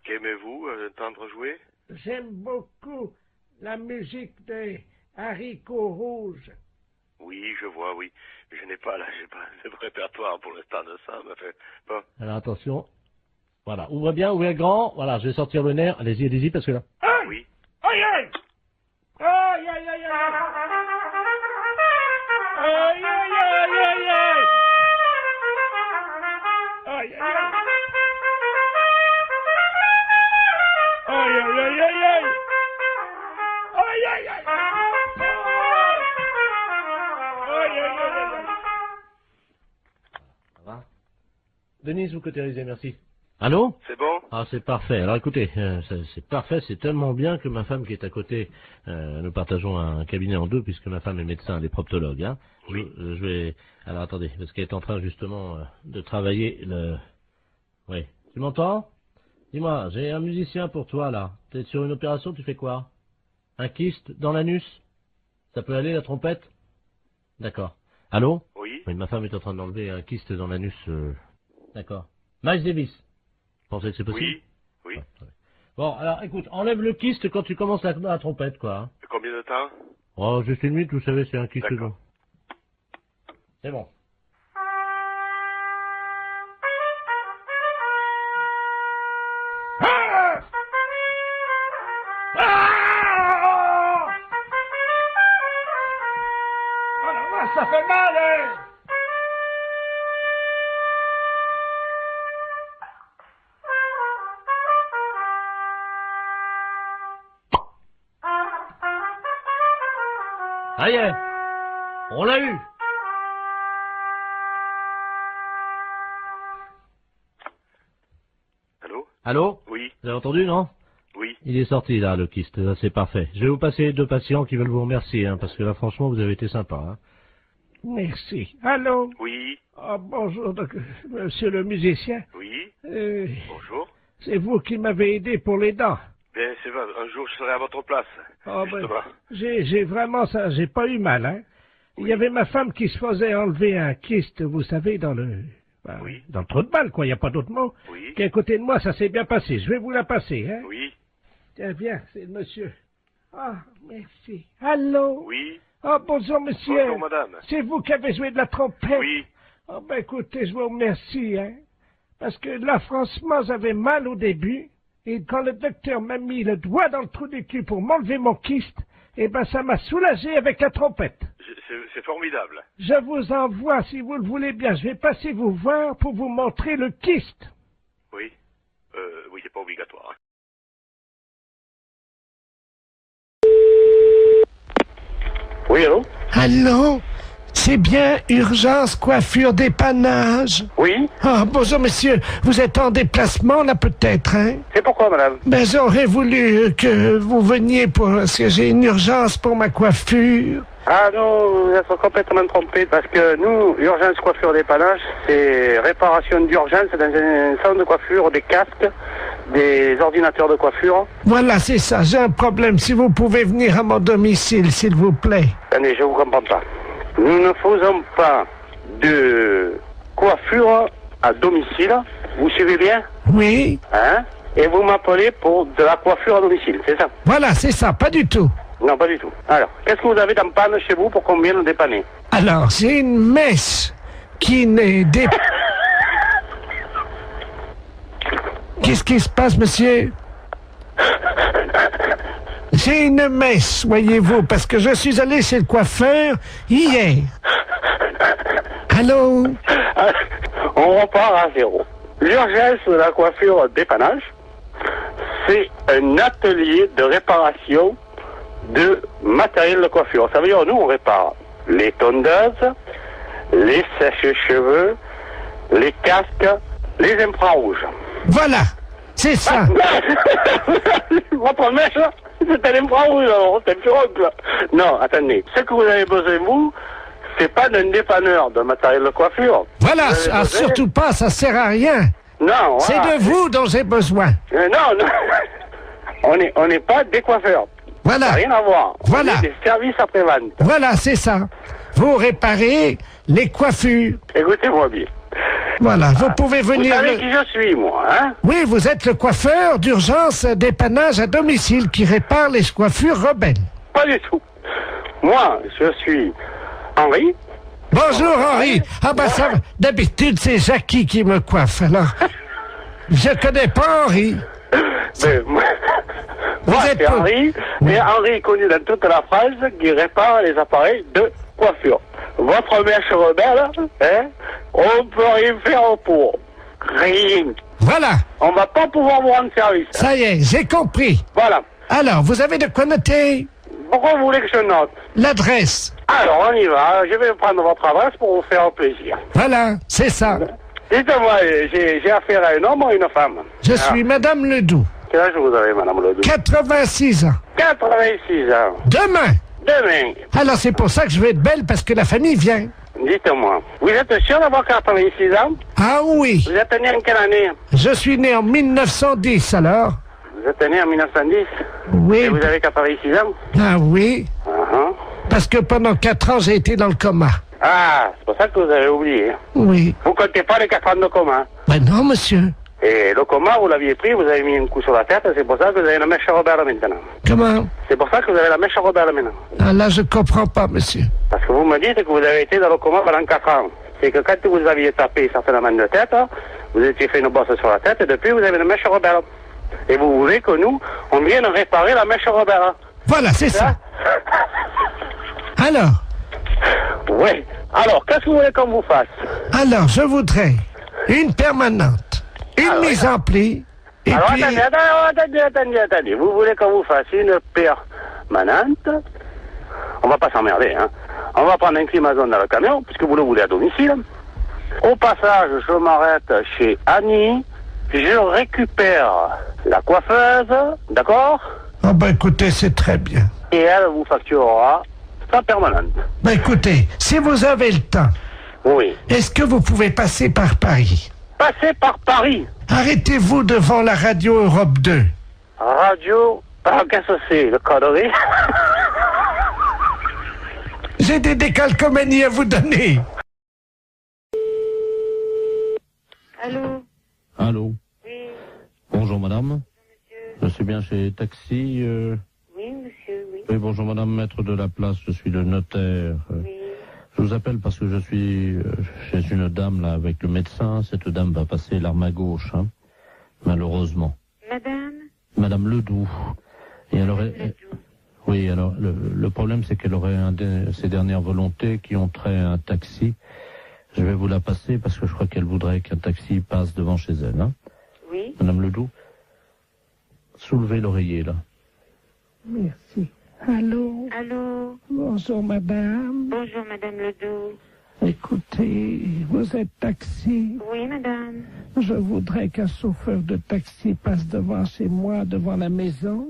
Qu'aimez-vous entendre jouer? j'aime beaucoup la musique des haricots rouges. Oui, je vois, oui. Je n'ai pas, là, j'ai pas de répertoire pour l'instant de ça, mais fait... Bon. Alors, attention. Voilà, ouvrez bien, ouvrez grand. Voilà, je vais sortir le nerf. Allez-y, parce que là... Aïe! Oui. Aïe, aïe! Aïe, aïe, aïe, aïe! Aïe, aïe, aïe, aïe, aïe! Aïe, aïe, aïe! Aïe, aïe, aïe, aïe, aïe! Aïe, aïe, aïe! Aïe, aïe, aïe, aïe! Ça va? Denise, vous cautérisez, merci. Allô? C'est bon? Ah, c'est parfait. Alors écoutez, c'est parfait, c'est tellement bien que ma femme qui est à côté, nous partageons un cabinet en deux puisque ma femme est médecin, elle est proctologue. Hein. Oui. Je vais... Alors attendez, parce qu'elle est en train justement de travailler le... Oui. Tu m'entends? Dis-moi, j'ai un musicien pour toi là. T'es sur une opération, tu fais quoi? Un kyste dans l'anus? Ça peut aller la trompette? D'accord. Allô? Oui. Ma femme est en train d'enlever un kyste dans l'anus. D'accord. Miles Davis. Vous pensez que c'est possible? Oui. Oui. Ouais, bon, alors écoute, enlève le kyste quand tu commences la trompette, quoi. Hein. Combien de temps? Oh, juste une minute, vous savez, c'est un kyste long. C'est bon. Ça fait mal, hein? Ça y est, on l'a eu. Allô? Allô? Oui. Vous avez entendu, non? Oui. Il est sorti, là, le kyste. Là, c'est parfait. Je vais vous passer 2 patients qui veulent vous remercier, hein, parce que là, franchement, vous avez été sympa. Hein. Merci. Allô? Oui. Ah, bonjour, monsieur le musicien. Oui. Bonjour. C'est vous qui m'avez aidé pour les dents. Bien, c'est vrai, un jour je serai à votre place. Ah, justement. J'ai vraiment ça, j'ai pas eu mal, hein. Il y avait ma femme qui se faisait enlever un kyste, vous savez, dans le trou de balle, quoi, il n'y a pas d'autre mot. Oui. Qui est à côté de moi, ça s'est bien passé. Je vais vous la passer, hein. Oui. Tiens, viens, c'est le monsieur. Ah, merci. Allô? Oui. Ah, bonjour, monsieur. Bonjour, madame. C'est vous qui avez joué de la trompette? Oui. Ah, ben, écoutez, je vous remercie, hein. Parce que là, franchement, j'avais mal au début. Et quand le docteur m'a mis le doigt dans le trou du cul pour m'enlever mon kyste, eh ben, ça m'a soulagé avec la trompette. C'est formidable. Je vous envoie, si vous le voulez bien. Je vais passer vous voir pour vous montrer le kyste. Oui. Oui, c'est pas obligatoire. Oui, allô? Allô? C'est bien Urgence Coiffure Dépannage? Oui. Ah, bonjour monsieur, vous êtes en déplacement là peut-être, hein? C'est pourquoi, madame? Ben j'aurais voulu que vous veniez parce que j'ai une urgence pour ma coiffure. Ah non, vous êtes complètement trompé parce que nous, Urgence Coiffure Dépannage, c'est réparation d'urgence dans un salon de coiffure, des casques, des ordinateurs de coiffure. Voilà, c'est ça, j'ai un problème. Si vous pouvez venir à mon domicile, s'il vous plaît. Attendez, je vous comprends pas. Nous ne faisons pas de coiffure à domicile. Vous suivez bien? Oui. Hein? Et vous m'appelez pour de la coiffure à domicile, c'est ça? Voilà, c'est ça, pas du tout. Non, pas du tout. Alors, qu'est-ce que vous avez dans panne chez vous pour qu'on vienne le dépanner? Alors, j'ai une messe qui n'est Qu'est-ce qui se passe, monsieur? J'ai une messe, voyez-vous, parce que je suis allé chez le coiffeur hier. Allô? On repart à zéro. L'urgence de la coiffure dépannage, c'est un atelier de réparation de matériel de coiffure. Ça veut dire, nous, on répare les tondeuses, les sèches-cheveux, les casques, les infrarouges. Voilà, c'est ça. Votre mèche, c'est un infrarouge, alors, c'est un pirogue. Non, attendez. Ce que vous avez besoin, vous, c'est pas d'un dépanneur de matériel de coiffure. Voilà, surtout pas, ça sert à rien. Non, voilà. C'est de vous dont j'ai besoin. Non. On n'est pas des coiffeurs. Voilà. Ça n'a rien à voir. Voilà. On est des services après-vente. Voilà, c'est ça. Vous réparez les coiffures. Écoutez-moi bien. Voilà, vous pouvez venir... Vous savez qui je suis, moi, hein? Oui, vous êtes le coiffeur d'urgence dépannage à domicile qui répare les coiffures rebelles. Pas du tout. Moi, je suis Henri. Bonjour, Henri. Ah ben ça, d'habitude, c'est Jackie qui me coiffe, alors... Je connais pas Henri. Mais, moi, c'est Henri, mais Henri est connu dans toute la France qui répare les appareils de coiffure. Votre mèche rebelle, hein, on peut rien faire pour. Rien. Voilà. On va pas pouvoir vous rendre service. Hein. Ça y est, j'ai compris. Voilà. Alors, vous avez de quoi noter? Pourquoi vous voulez que je note? L'adresse. Alors, on y va. Je vais prendre votre adresse pour vous faire plaisir. Voilà, c'est ça. Dites-moi, j'ai affaire à un homme ou une femme? Je suis Madame Ledoux. Quel âge vous avez, Madame Ledoux? 86 ans. 86 ans. Demain. Demain. Alors, c'est pour ça que je vais être belle, parce que la famille vient. Dites-moi, vous êtes sûr d'avoir 86 ans? Ah oui. Vous êtes né en quelle année? Je suis né en 1910, alors. Vous êtes né en 1910? Oui. Et vous avez 86 ans? Ah oui. Uh-huh. Parce que pendant 4 ans, j'ai été dans le coma. Ah, c'est pour ça que vous avez oublié. Oui. Vous comptez pas les 4 ans de coma. Ben non, monsieur. Et le coma, vous l'aviez pris, vous avez mis un coup sur la tête, c'est pour ça que vous avez la mèche à Robert maintenant. Comment? C'est pour ça que vous avez la mèche à Robert maintenant. Ah, là, je comprends pas, monsieur. Parce que vous me dites que vous avez été dans le coma pendant 4 ans. C'est que quand vous aviez tapé certainement de tête, vous étiez fait une bosse sur la tête, et depuis, vous avez la mèche à Robert. Et vous voulez que nous, on vienne réparer la mèche à Robert. Voilà, c'est ça. Alors? Oui. Alors, qu'est-ce que vous voulez qu'on vous fasse? Alors, je voudrais une permanente, une mise en pli, et alors, puis... attendez. Vous voulez qu'on vous fasse une permanente? On va pas s'emmerder, hein. On va prendre un climazone dans le camion, puisque vous le voulez à domicile. Au passage, je m'arrête chez Annie, je récupère la coiffeuse, d'accord? Ah ben écoutez, c'est très bien. Et elle vous facturera sa permanente. Ben écoutez, si vous avez le temps, oui. Est-ce que vous pouvez passer par Paris? Passer par Paris? Arrêtez-vous devant la radio Europe 2. Radio? Ah, qu'est-ce que c'est, le connerie? J'ai des décalcomanies à vous donner. Allô? Allô? Oui. Bonjour madame. Je suis bien chez Taxi. Oui, monsieur, oui. Oui, bonjour madame, maître de la place, je suis le notaire. Oui. Je vous appelle parce que je suis chez une dame là avec le médecin. Cette dame va passer l'arme à gauche, hein, malheureusement. Madame? Madame Ledoux. Et elle aurait... Oui, alors le problème c'est qu'elle aurait ses dernières volontés qui ont trait à un taxi. Je vais vous la passer parce que je crois qu'elle voudrait qu'un taxi passe devant chez elle. Hein. Oui. Madame Ledoux, soulevez l'oreiller là. Merci. Allô? Allô? Bonjour, madame. Bonjour, madame Ledoux. Écoutez, vous êtes taxi? Oui, madame. Je voudrais qu'un chauffeur de taxi passe devant chez moi, devant la maison.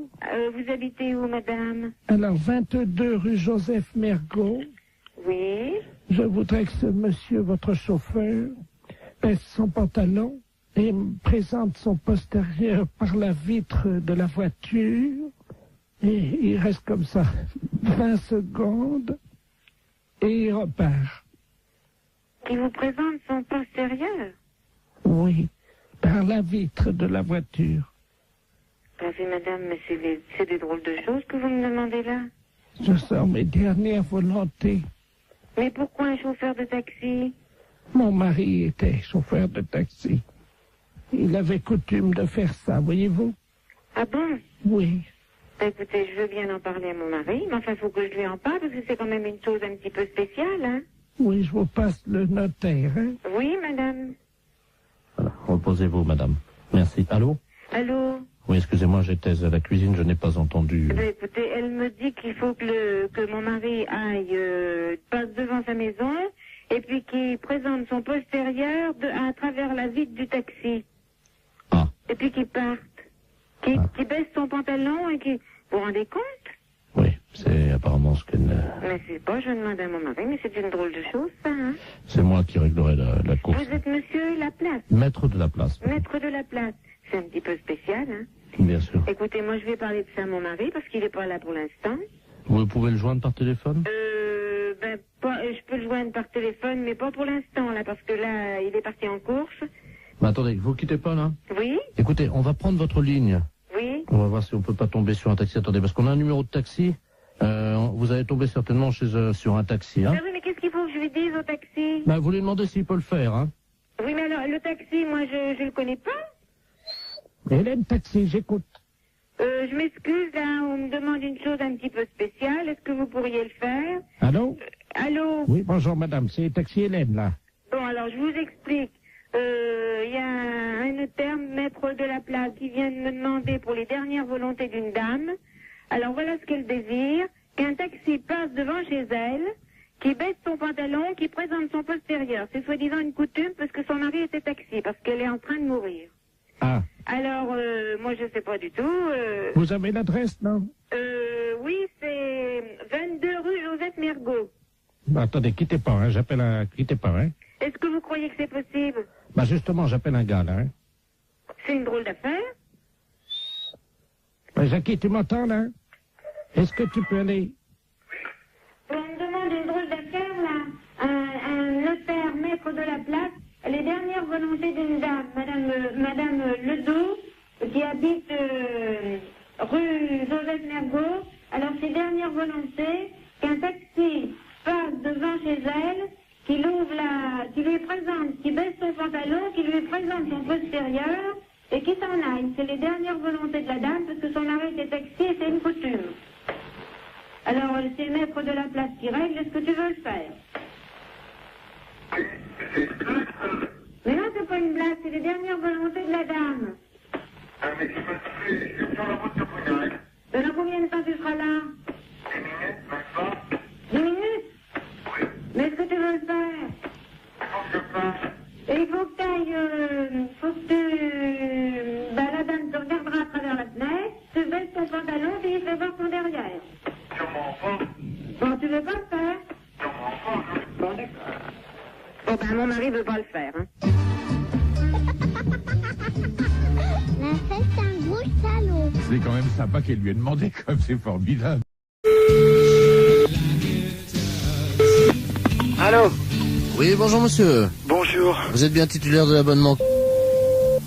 Vous habitez où, madame? Alors, 22 rue Joseph Mergault. Oui. Je voudrais que ce monsieur, votre chauffeur, baisse son pantalon et me présente son postérieur par la vitre de la voiture. Et il reste comme ça 20 secondes et il repart. Il vous présente son postérieur? Oui, par la vitre de la voiture. Oui, madame, mais c'est des drôles de choses que vous me demandez là. Je sors mes dernières volontés. Mais pourquoi un chauffeur de taxi? Mon mari était chauffeur de taxi. Il avait coutume de faire ça, voyez-vous? Ah bon? Oui. Écoutez, je veux bien en parler à mon mari, mais enfin, il faut que je lui en parle, parce que c'est quand même une chose un petit peu spéciale, hein? Oui, je vous passe le notaire, hein? Oui, madame. Voilà, reposez-vous, madame. Merci. Allô? Allô? Oui, excusez-moi, j'étais à la cuisine, je n'ai pas entendu. Écoutez, elle me dit qu'il faut que mon mari aille, passe devant sa maison, et puis qu'il présente son postérieur à travers la vitre du taxi. Ah. Et puis qu'il parte. Qu'il baisse son pantalon et qu'il... Vous vous rendez compte? Oui, c'est apparemment ce qu'elle... Mais c'est pas, je demande à mon mari, mais c'est une drôle de chose, ça, hein? C'est moi qui réglerai la course. Vous êtes monsieur Laplace? Maître de la place. Maître de la place. C'est un petit peu spécial, hein? Bien sûr. Écoutez, moi, je vais parler de ça à mon mari, parce qu'il n'est pas là pour l'instant. Vous pouvez le joindre par téléphone? Je peux le joindre par téléphone, mais pas pour l'instant, là, parce que là, il est parti en course. Mais attendez, vous quittez pas, là? Oui? Écoutez, on va prendre votre ligne. Oui? On va voir si on peut pas tomber sur un taxi. Attendez, parce qu'on a un numéro de taxi. Vous allez tomber certainement sur un taxi, hein? Ah oui, mais qu'est-ce qu'il faut que je lui dise au taxi? Bah, vous lui demandez s'il peut le faire, hein? Oui, mais alors, le taxi, moi, je le connais pas. Hélène Taxi, j'écoute. Je m'excuse, là, on me demande une chose un petit peu spéciale. Est-ce que vous pourriez le faire? Allô? Allô? Oui, bonjour madame, c'est Taxi Hélène, là. Bon, alors, je vous explique. Il y a un notaire, maître de la place, qui vient de me demander pour les dernières volontés d'une dame. Alors, voilà ce qu'elle désire. Qu'un taxi passe devant chez elle, qui baisse son pantalon, qui présente son postérieur. C'est soi-disant une coutume parce que son mari était taxi, parce qu'elle est en train de mourir. Ah. Alors, moi, je sais pas du tout. Vous avez l'adresse, non? Oui, c'est 22 rue Joseph Mergault. Bah, attendez, quittez pas, hein, quittez pas, hein. Est-ce que vous croyez que c'est possible? Bah, justement, j'appelle un gars, là, hein. C'est une drôle d'affaire. Bah, Jackie, tu m'entends, là? Est-ce que tu peux aller? Bon, place les dernières volontés d'une dame, Madame Ledoux, qui habite rue Joseph Mergault. Alors, ses dernières volontés, qu'un taxi passe devant chez elle, qui lui présente, qui baisse son pantalon, qui lui présente son postérieur, et qui s'en aille. C'est les dernières volontés de la dame, parce que son arrêt était taxi et c'est une coutume. Alors, c'est le maître de la place qui règle, est-ce que tu veux le faire? Mais non, c'est pas une blague, c'est les dernières volontés de la dame. Dans combien de temps tu seras là? 10 minutes? Mais est-ce que tu veux le faire? Et il faut que tu ailles, la dame te regardera à travers la fenêtre, tu baisses ton pantalon et il fait voir ton derrière. Bon, tu veux pas le faire? Bon, d'accord. Bon, ben, mon mari veut pas le faire, hein. Mais c'est un gros salaud. C'est quand même sympa qu'elle lui ait demandé, comme c'est formidable. Allô? Oui, bonjour monsieur. Bonjour. Vous êtes bien titulaire de l'abonnement?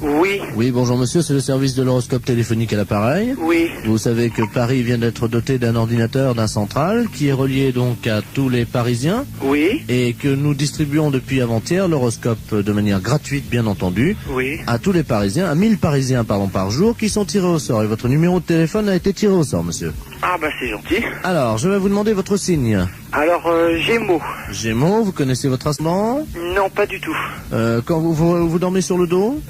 Oui. Oui, bonjour monsieur, c'est le service de l'horoscope téléphonique à l'appareil. Oui. Vous savez que Paris vient d'être doté d'un ordinateur, d'un central, qui est relié donc à tous les Parisiens. Oui. Et que nous distribuons depuis avant-hier l'horoscope de manière gratuite, bien entendu. Oui. À tous les Parisiens, à 1000 Parisiens, par jour, qui sont tirés au sort. Et votre numéro de téléphone a été tiré au sort, monsieur. Ah bah c'est gentil. Alors, je vais vous demander votre signe. Alors, Gémeaux. Gémeaux, vous connaissez votre ascendant? Non, pas du tout. Quand vous dormez sur le dos?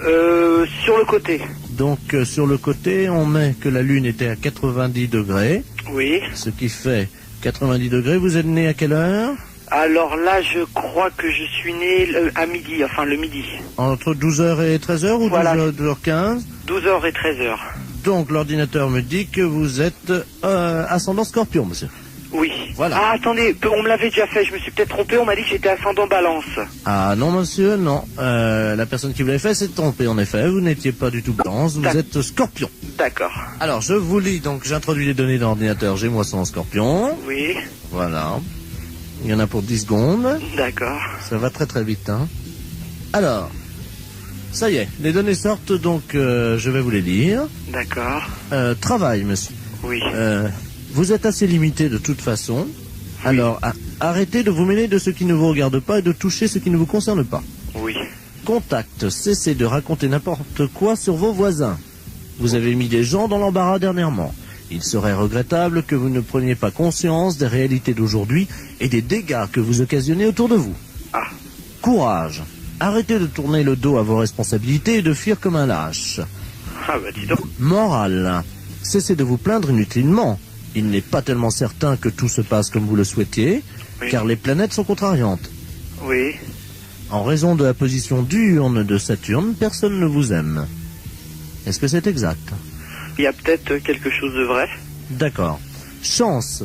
Sur le côté. Donc, sur le côté, on met que la Lune était à 90 degrés. Oui. Ce qui fait 90 degrés. Vous êtes né à quelle heure? Alors là, je crois que je suis né à midi, enfin le midi. Entre 12h et 13h ou voilà. 12h15? 12h et 13h. Donc, l'ordinateur me dit que vous êtes ascendant Scorpion, monsieur. Oui. Voilà. Ah, attendez, on me l'avait déjà fait, je me suis peut-être trompé, on m'a dit que j'étais ascendant Balance. Ah non, monsieur, non. La personne qui vous l'avait fait s'est trompée, en effet. Vous n'étiez pas du tout Balance, vous êtes Scorpion. D'accord. Alors, je vous lis, donc j'introduis les données dans l'ordinateur. J'ai moi son Scorpion. Oui. Voilà. Il y en a pour 10 secondes. D'accord. Ça va très très vite, hein. Alors, ça y est, les données sortent, donc je vais vous les lire. D'accord. Travail, monsieur. Oui. Vous êtes assez limité de toute façon. Oui. Alors, arrêtez de vous mêler de ce qui ne vous regarde pas et de toucher ce qui ne vous concerne pas. Oui. Contact, cessez de raconter n'importe quoi sur vos voisins. Vous avez mis des gens dans l'embarras dernièrement. Il serait regrettable que vous ne preniez pas conscience des réalités d'aujourd'hui et des dégâts que vous occasionnez autour de vous. Ah. Courage. Arrêtez de tourner le dos à vos responsabilités et de fuir comme un lâche. Ah bah dis donc. Morale. Cessez de vous plaindre inutilement. Il n'est pas tellement certain que tout se passe comme vous le souhaitiez, oui. Car les planètes sont contrariantes. Oui. En raison de la position diurne de Saturne, personne ne vous aime. Est-ce que c'est exact? Il y a peut-être quelque chose de vrai. D'accord. Chance.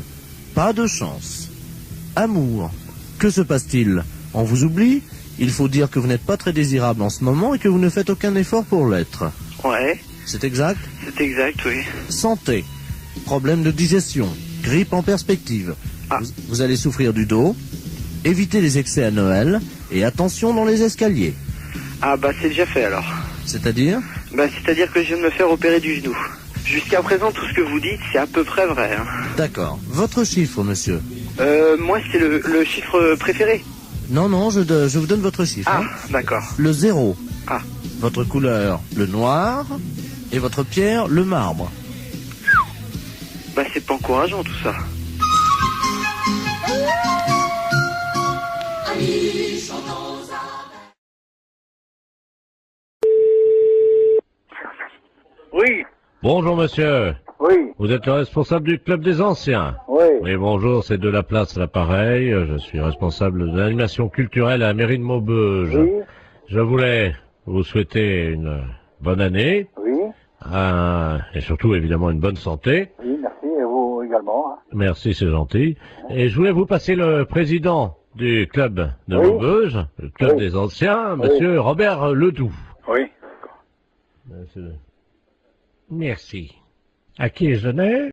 Pas de chance. Amour. Que se passe-t-il? On vous oublie? Il faut dire que vous n'êtes pas très désirable en ce moment et que vous ne faites aucun effort pour l'être. Ouais. C'est exact? C'est exact, oui. Santé. Problème de digestion. Grippe en perspective. Ah. Vous allez souffrir du dos. Évitez les excès à Noël. Et attention dans les escaliers. Ah bah c'est déjà fait alors. C'est-à-dire? Bah c'est-à-dire que je viens de me faire opérer du genou. Jusqu'à présent, tout ce que vous dites, c'est à peu près vrai. Hein. D'accord. Votre chiffre, monsieur? Moi, c'est le chiffre préféré. Non, non, je vous donne votre chiffre. Ah, hein. d'accord. Le 0. Ah. Votre couleur, le noir. Et votre pierre, le marbre. Bah, c'est pas encourageant, tout ça. Oui. Bonjour, monsieur. Oui. Vous êtes le responsable du club des anciens? Oui. Oui, bonjour, c'est de la place à l'appareil. Je suis responsable de l'animation culturelle à la mairie de Maubeuge. Oui. Je voulais vous souhaiter une bonne année. Oui. Et surtout, évidemment, une bonne santé. Oui, merci, et vous également. Hein. Merci, c'est gentil. Et je voulais vous passer le président du club de Maubeuge, le club des anciens, monsieur Robert Ledoux. Oui. Merci. À qui je n'ai